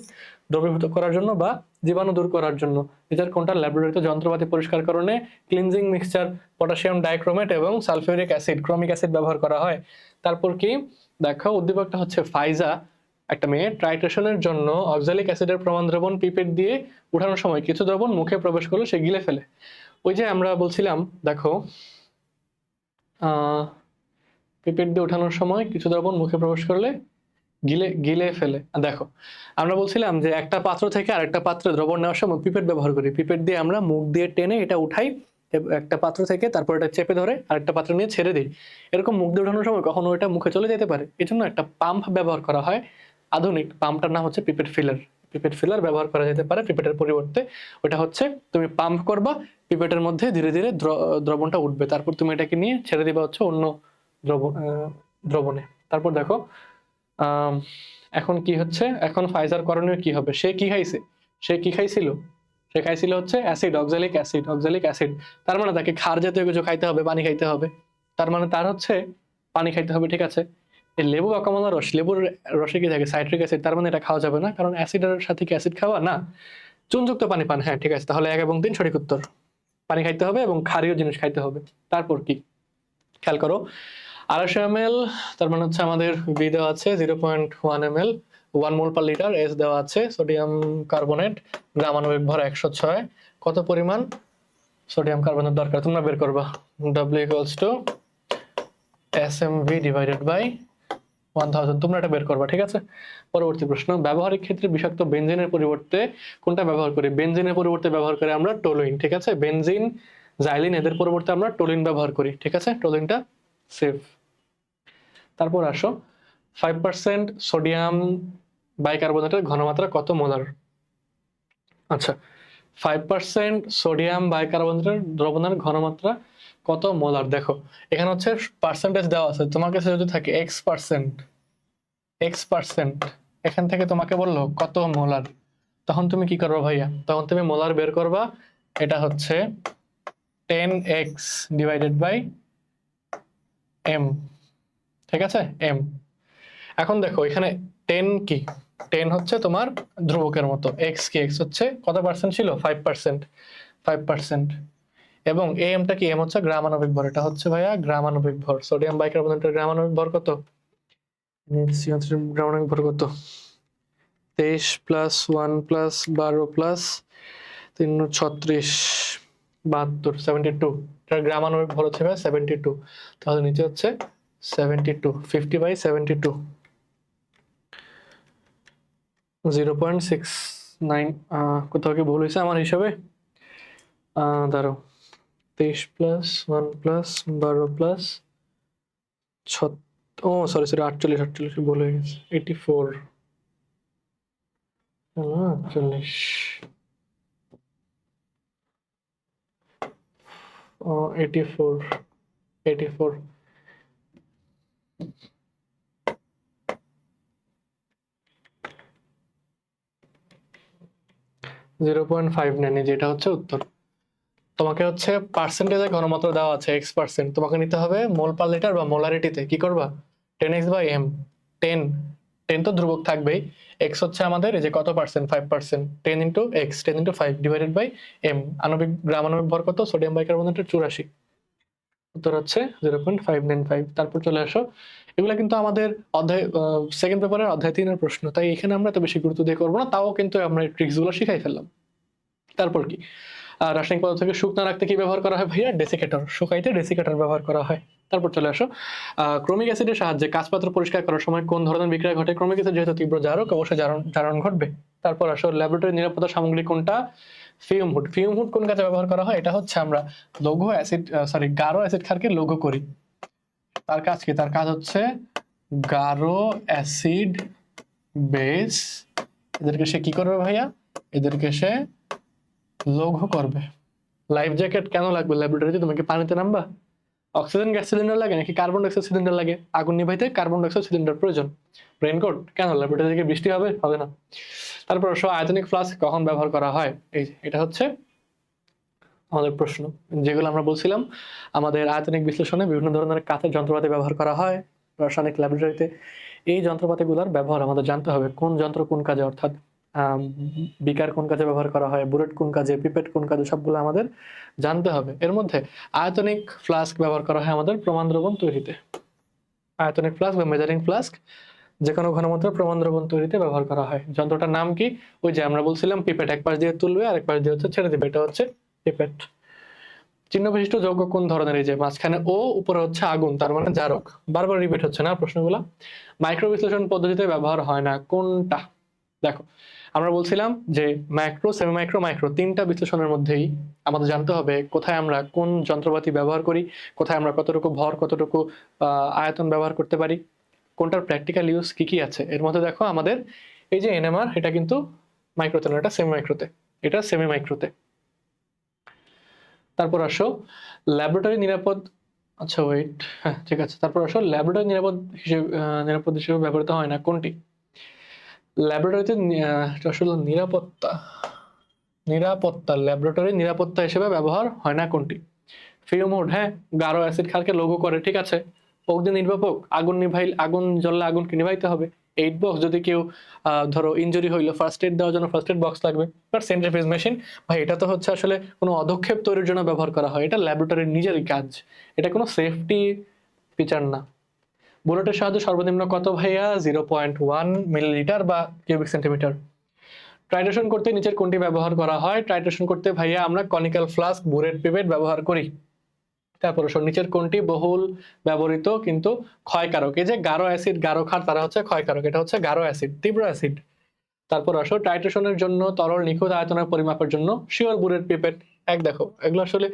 দ্রবীভূত করার জন্য বা জীবাণু দূর করার জন্য। এটার কোনটা ল্যাবরেটরিতে যন্ত্রপাতি পরিষ্কারকরণে ক্লিনজিং মিক্সচার, পটাশিয়াম ডাইক্রোমেট এবং সালফিউরিক অ্যাসিড, ক্রোমিক অ্যাসিড ব্যবহার করা হয়। তারপর কি দেখো উদ্দীপকটা হচ্ছে ফাইজা, একটা মেয়ে ট্রাইট্রেশনের জন্য অক্সালিক অ্যাসিডের প্রমাণ দ্রবণ পিপেট দিয়ে উঠানোর সময় কিছু দ্রবণ মুখে প্রবেশ করলে সে গিলে ফেলে। ওই যে আমরা বলছিলাম দেখো পিপেট দিয়ে উঠানোর সময় কিছু দ্রবণ মুখে প্রবেশ করলে গিলে গিলে ফেলে। দেখো আমরা বলছিলাম যে একটা পাত্র থেকে আরেকটা পাত্রে দ্রবণ নেওয়ার সময় পিপেট ব্যবহার করি, পিপেট দিয়ে আমরা মুখ দিয়ে টেনে এটা উঠাই একটা পাত্র থেকে, তারপর এটা চেপে ধরে আরেকটা পাত্র নিয়ে ছেড়ে দিই। এরকম মুখ দিয়ে উঠানোর সময় কখনো এটা মুখে চলে যেতে পারে, এই জন্য একটা পাম্প ব্যবহার করা হয়। আধুনিক পাম্পটার নাম হচ্ছে পিপেট ফিলার। পিপেট ফিলার ব্যবহার করা যেতে পারে পিপেটের পরিবর্তে। ওটা হচ্ছে তুমি পাম্প করবা, পিপেটের মধ্যে ধীরে ধীরে দ্রবণটা উঠবে, তারপর তুমি এটাকে নিয়ে ছেড়ে দিবা হচ্ছে অন্য দ্রবণে। তারপর দেখো এখন কি হচ্ছে, এখন ফাইজার করণীয় কি হবে? সে কি খাইছে? সে কি খাইছিল? সে খাইছিল হচ্ছে acid, oxalic acid, oxalic acid. তার মানে তাকে ক্ষার জাতীয় কিছু খাইতে হবে, পানি খাইতে হবে। তার মানে তার হচ্ছে পানি খাইতে হবে, ঠিক আছে। এই লেবু বা কমলা রস, লেবুর রসে কি থাকে? সাইট্রিক অ্যাসিড, তার মানে এটা খাওয়া যাবে না, কারণ অ্যাসিডের সাথে কি অ্যাসিড খাওয়া না, চুনযুক্ত পানি পান। হ্যাঁ ঠিক আছে, তাহলে 1 এবং 3 সঠিক উত্তর। পানি খাইতে হবে এবং ক্ষারীয় জিনিস খাইতে হবে। তারপর কি খেয়াল করো, 250 ml, তার মানে হচ্ছে আমাদের বি দেওয়া আছে 0.1 ml, 1 মোল পার লিটার। এস দেওয়া আছে সোডিয়াম কার্বনেট, গ্রাম আণবিক ভর 106। কত পরিমাণ সোডিয়াম কার্বনেট দরকার তোমরা বের করবা। W = SMV ডিভাইডেড বাই 1000, তোমরা এটা বের করবা, ঠিক আছে। পরবর্তী প্রশ্ন, ব্যবহারিক ক্ষেত্রে বিষাক্ত বেনজিনের পরিবর্তে কোনটা ব্যবহার করি? বেনজিনের পরিবর্তে ব্যবহার করে আমরা টোলুইন, ঠিক আছে। বেনজিন, জাইলিন এদের পরিবর্তে আমরা টোলুইন ব্যবহার করি, ঠিক আছে। টোলুইনটা সেফ। তারপর আসো 5% সোডিয়াম বাইকার্বনেটের ঘনমাত্রা কত মোলার? আচ্ছা 5% সোডিয়াম বাইকার্বনেটের দ্রবণের ঘনমাত্রা কত মোলার? দেখো এখানে হচ্ছে পার্সেন্টেজ দেওয়া আছে, তোমার কাছে যদি থাকে x%, এখান থেকে তোমাকে বললো কত মোলার, তখন তুমি কি করবা ভাইয়া? তখন তুমি মোলার বের করবা। এটা হচ্ছে 10x ডিভাইডেড বাই m, ঠিক আছে, m। এখন দেখো এখানে 10 কি, 10 হচ্ছে তোমার ধ্রুবকের মতো, x কি, x হচ্ছে কত পার্সেন্ট ছিল, 5%, 5%। এবং এমটা কি, এম হচ্ছে গ্রামাণবিক ভর, এটা হচ্ছে ভাইয়া গ্রামাণবিক ভর। সোডিয়াম বাইকার্বনেটের গ্রামাণবিক ভর কত, গ্রামাণবিক ভর কত, 23 প্লাস 1 প্লাস 12 প্লাস 3 36 72, 72। এটার গ্রামাণবিক ভর হচ্ছে 72। তাহলে নিচে হচ্ছে 72, 50/72, 0.69। কোথাও কি ভুল হয়েছে আমার হিসাবে, দাঁড়াও, 23 প্লাস 1 প্লাস 12 প্লাস ও সরি 48 ভুল হয়ে গেছে, 84, 48, 84, 84। 0.59, যেটা হচ্ছে উত্তর। তোমাকে হচ্ছে পার্সেন্টেজে ঘনমাত্রা দেওয়া আছে x%, তোমাকে নিতে হবে মোল পার লিটার বা মোলারিটিতে। কি করবা, 10x/m, 10, 10 তো ধ্রুবক থাকবেই, x হচ্ছে আমাদের এই যে কত percent, 5%, 10 into x, 10 into 5 divided by m। গ্রামাণবিক ভর কত, সোডিয়াম বাইকার্বনেটের 84, উত্তর হচ্ছে 0.595। তারপর চলে আসো, এগুলা কিন্তু আমাদের অধ্যায় সেকেন্ড পেপারের অধ্যায় 3-এর প্রশ্ন, তাই এখানে আমরা তো বেশি গুরুত্ব দিয়ে করবো না, তাও কিন্তু আমরা ট্রিক্স গুলো শিখাই ফেললাম। তারপর কি, রাসায়নিক পদার্থকে শুকনো রাখতে কি ব্যবহার করা হয় ভাইয়া, ডেসিকেটর, শুকাইতে ডেসিকেটর ব্যবহার করা হয়। তারপর চলে আসো, ক্রোমিক অ্যাসিডের সাহায্যে কাঁচপাত্র পরিষ্কার করার সময় কোন ধরনের বিক্রিয়া ঘটে, ক্রোমিক অ্যাসিড যেহেতু তীব্র জারক, অবশ্যই জারণ ঘটবে। তারপর আসো, ল্যাবরেটরি নিরাপত্তা সামগ্রী কোনটা, ফিউম হুড। ফিউম হুড কোন কাজে ব্যবহার করা হয়, এটা হচ্ছে আমরা লঘু অ্যাসিড গাঢ় অ্যাসিড ক্ষারকে লঘু করি। তার কাজ কি, তার কাজ হচ্ছে গাঢ় অ্যাসিড বেস, এদেরকে সে কি করবে ভাইয়া, এদেরকে সে লঘু করবে। লাইফ জ্যাকেট কেন লাগবে ল্যাবরেটরিতে, তুমি কি পানিতে নামবা, অক্সিজেন গ্যাস সিলিন্ডার লাগে নাকি কার্বন ডাইঅক্সাইড সিলিন্ডার লাগে, আগুন নিভাইতে কার্বন ডাইঅক্সাইড সিলিন্ডার প্রয়োজন। রেইনকোট কেন, ল্যাবরেটরি থেকে বৃষ্টি হবে, হবে না। তারপর আয়তনিক ফ্লাস্ক কখন ব্যবহার করা হয়, এই এটা হচ্ছে আমাদের প্রশ্ন, যেগুলো আমরা বলছিলাম আমাদের আয়তনিক বিশ্লেষণে বিভিন্ন ধরনের কাঁচের যন্ত্রপাতি ব্যবহার করা হয় রাসায়নিক ল্যাবরেটরিতে। এই যন্ত্রপাতিগুলোর ব্যবহার আমাদের জানতে হবে, কোন যন্ত্র কোন কাজে, অর্থাৎ বিকার কোন কাজে ব্যবহার করা হয়, বুলেট কোন কাজে, পিপেট কোন কাজে, সবগুলো আমাদের জানতে হবে। এর মধ্যে আয়তনিক ফ্লাস্ক ব্যবহার করা হয় আমাদের প্রমাণ দ্রবণ তৈরিতে। আয়তনিক ফ্লাস্ক বা মেজারিং ফ্লাস্ক যে কোনো ঘনমাত্রার প্রমাণ দ্রবণ তৈরিতে ব্যবহার করা হয়। যন্ত্রটার নাম কি, ওই যে আমরা বলছিলাম পিপেট, এক পাশ দিয়ে তুলবে আর এক পাশ দিয়ে হচ্ছে ছেড়ে দিবে, এটা হচ্ছে পিপেট। চিহ্ন বিশিষ্ট যৌগ কোন ধরনের, এই যে মাঝখানে ও, উপরে হচ্ছে আগুন, তার মানে জারক। বারবার রিপিট হচ্ছে না প্রশ্নগুলো। মাইক্রো বিশ্লেষণ পদ্ধতিতে ব্যবহার হয় না কোনটা, দেখো আমরা বলছিলাম যে ম্যাক্রো, সেমি মাইক্রো, মাইক্রো, তিনটা বিশ্লেষণের মধ্যেই আমাদের জানতে হবে কোথায় আমরা কোন যন্ত্রপাতি ব্যবহার করি, কোথায় আমরা কতটুকু ভর, কতটুকু আয়তন ব্যবহার করতে পারি, কোনটার প্র্যাকটিক্যাল ইউজ কি কি আছে। এর মধ্যে দেখো আমাদের এই যে এনএমআর, এটা কিন্তু মাইক্রোতে না, এটা সেমি মাইক্রোতে, এটা সেমি মাইক্রোতে। তারপর আসো ল্যাবরেটরি নিরাপদ, আচ্ছা ওয়েট, হ্যাঁ ঠিক আছে। তারপর আসো ল্যাবরেটরি নিরাপদ হিসেবে ব্যবহৃত হয় না কোনটি, ল্যাবরেটরিতে আসলে নিরাপত্তা ল্যাবরেটরি নিরাপত্তা হিসেবে ব্যবহার হয় না কোনটি, ফিউম হুড, হ্যাঁ গাঢ় অ্যাসিড ক্ষারকে লঘু করে, ঠিক আছে। অগ্নি নির্বাপক, আগুন জ্বললে আগুনকে নিভাইতে হবে। এইড বক্স, যদি কেউ ধরো ইনজুরি হইলো, ফার্স্ট এড দেওয়ার জন্য ফার্স্ট এড বক্স লাগবে। বাট সেন্ট্রিফিউজ মেশিন ভাই, এটা তো হচ্ছে আসলে কোনো অধক্ষেপ তৈরির জন্য ব্যবহার করা হয়, এটা ল্যাবরেটরির নিজেরই কাজ, এটা কোনো সেফটি ফিচার না। বুলেটের সাহায্যে সর্বনিম্ন কত ভাইয়া, 0.1 মিলিলিটার বা কিউবিক সেন্টিমিটার। টাইট্রেশন করতে নিচের কোনটি ব্যবহার করা হয়, টাইট্রেশন করতে ভাইয়া আমরা কনিক্যাল ফ্লাস্ক, বুলেট, পিপেট ব্যবহার করি। তারপর নিচের কোনটি বহুল ব্যবহৃত কিন্তু ক্ষয়কারক, এই যে গাঢ় অ্যাসিড, গাঢ় ক্ষার, তারা হচ্ছে ক্ষয়কারক, এটা হচ্ছে গাঢ় অ্যাসিড, তীব্র অ্যাসিড। তারপর আসো টাইট্রেশনের জন্য তরল নিখুঁত আয়তনের পরিমাপের জন্য শিওর, বুলেট, পিপেট। এক দেখো এগুলো আসলে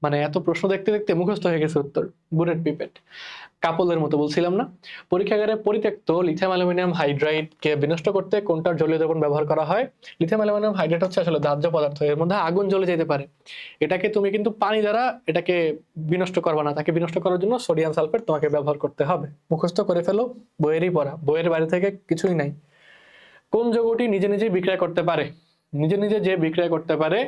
মানে এত প্রশ্ন দেখতে দেখতে মুখস্থ হয়ে গেছে উত্তর, বুলেট, পিপেট। কাপলের মতো বলছিলাম না। পরীক্ষাগারে পরিত্যক্ত লিথিয়াম অ্যালুমিনিয়াম হাইড্রাইড কে বিনষ্ট করতে কোনটার জলীয় দ্রবণ ব্যবহার করা হয়, লিথিয়াম অ্যালুমিনিয়াম হাইড্রাইড হচ্ছে আসলে দাহ্য পদার্থ, এর মধ্যে আগুন জ্বলে যেতে পারে, এটাকে তুমি কিন্তু পানি দ্বারা এটাকে বিনষ্ট করবে না, তাকে বিনষ্ট করার জন্য সোডিয়াম সালফেট তোমাকে ব্যবহার করতে হবে। মুখস্থ করে ফেলো, বইয়েরই পড়া, বইয়ের বাইরে থেকে কিছুই নাই। কোন যৌগটি নিজে নিজে বিক্রিয়া করতে পারে, নিজে নিজে যে বিক্রিয়া করতে পারে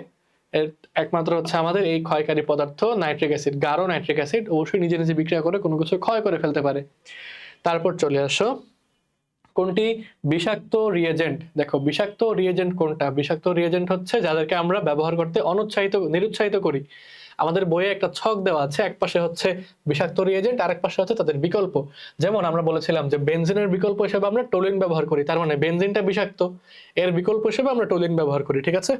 এর একমাত্র হচ্ছে আমাদের এই ক্ষয়কারী পদার্থ নাইট্রিক অ্যাসিড, গাঢ় নাইট্রিক অ্যাসিড অবশ্যই নিজে নিজে বিক্রিয়া করে কোনো কিছু ক্ষয় করে ফেলতে পারে। তারপর চলে আসো, কোনটি বিষাক্ত রিয়েজেন্ট? দেখো বিষাক্ত রিয়েজেন্ট কোনটা? বিষাক্ত রিয়েজেন্ট হচ্ছে যাদেরকে আমরা ব্যবহার করতে নিরুৎসাহিত করি। আমাদের বইয়ে একটা ছক দেওয়া আছে, এক পাশে হচ্ছে বিষাক্ত রিয়েজেন্ট, আরেক পাশে হচ্ছে তাদের বিকল্প। যেমন আমরা বলেছিলাম যে বেনজিনের বিকল্প হিসেবে আমরা টোলিন ব্যবহার করি, তার মানে বেনজিনটা বিষাক্ত, এর বিকল্প হিসেবে আমরা টোলিন ব্যবহার করি, ঠিক আছে?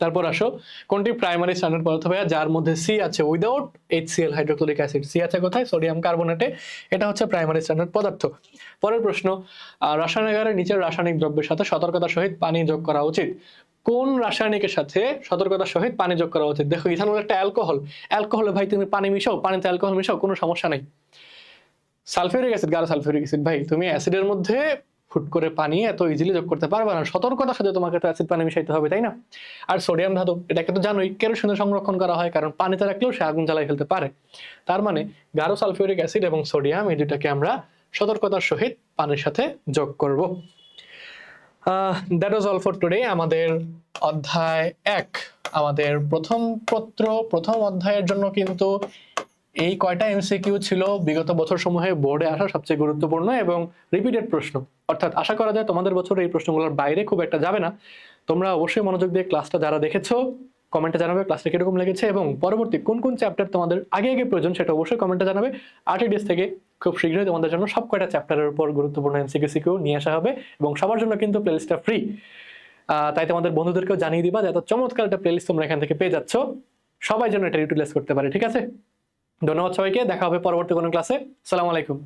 তারপর আসো, কোনটি প্রাইমারি স্ট্যান্ডার্ড পদার্থ ভাইয়া যার মধ্যে সি আছে without HCl hydrochloric acid? C আছে কোথায়? সোডিয়াম কার্বনেটে। এটা হচ্ছে প্রাইমারি স্ট্যান্ডার্ড পদার্থ। পরের প্রশ্ন, রসায়নাগারে নিচের রাসায়নিক দ্রব্যের সাথে সতর্কতার সহিত পানি যোগ করা উচিত। কোন রাসায়নিকের সাথে সতর্কতার সহিত পানি যোগ করা উচিত? দেখো ইথানল একটা অ্যালকোহল, অ্যালকোহলে ভাই তুমি পানি মিশাও, পানিতে অ্যালকোহল মিশাও, কোনো সমস্যা নেই। সালফিউরিক অ্যাসিড, গাঢ় সালফিউরিক অ্যাসিড, ভাই তুমি অ্যাসিডের মধ্যে ফুট করে পানি এত ইজিলি যোগ করতে পারবে না, সতর্কতার সাথে তোমাকে তো অ্যাসিড পানি মিশাইতে হবে, তাই না? আর সোডিয়াম ধাতু, এটাকে তো জানোই কেরোসিনে সংরক্ষণ করা হয়, কারণ পানিতে রাখলেও সে আগুন জ্বালাই ফেলতে পারে। তার মানে গাঢ় সালফিউরিক অ্যাসিড এবং সোডিয়াম এই দুটাকে আমরা সতর্কতার সহিত পানির সাথে যোগ করব। That was all for today. আমাদের অধ্যায় 1, আমাদের প্রথম অধ্যায়ের জন্য কিন্তু এই কয়টা MCQ ছিল বিগত বছর সমূহে বোর্ডে আসা সবচেয়ে গুরুত্বপূর্ণ এবং রিপিটেড প্রশ্ন, অর্থাৎ আশা করা যায় তোমাদের বছর এই প্রশ্নগুলোর বাইরে খুব একটা যাবে না। তোমরা অবশ্যই মনোযোগ দিয়ে ক্লাসটা যারা দেখেছো কমেন্টে জানাবে ক্লাসটা কিরকম লেগেছে এবং পরবর্তী কোন কোন চ্যাপ্টার তোমাদের আগে আগে প্রয়োজন সেটা অবশ্যই কমেন্টে জানাবে। RTDS থেকে খুব শীঘ্রই তোমাদের জন্য সব কয়টা চ্যাপ্টারের উপর গুরুত্বপূর্ণ MCQ নিয়ে আসা হবে এবং সবার জন্য কিন্তু প্লেলিস্টটা ফ্রি। তাই তোমাদের বন্ধুদেরকেও জানিয়ে দিবা যে এত চমৎকার একটা প্লেলিস্ট তোমরা এখান থেকে পেয়ে যাচ্ছ, সবাই যেন এটা ইউটিলাইজ করতে পারে, ঠিক আছে? ধন্যবাদ সবাইকে, দেখা হবে পরবর্তী কোনো ক্লাসে। আসসালামু আলাইকুম।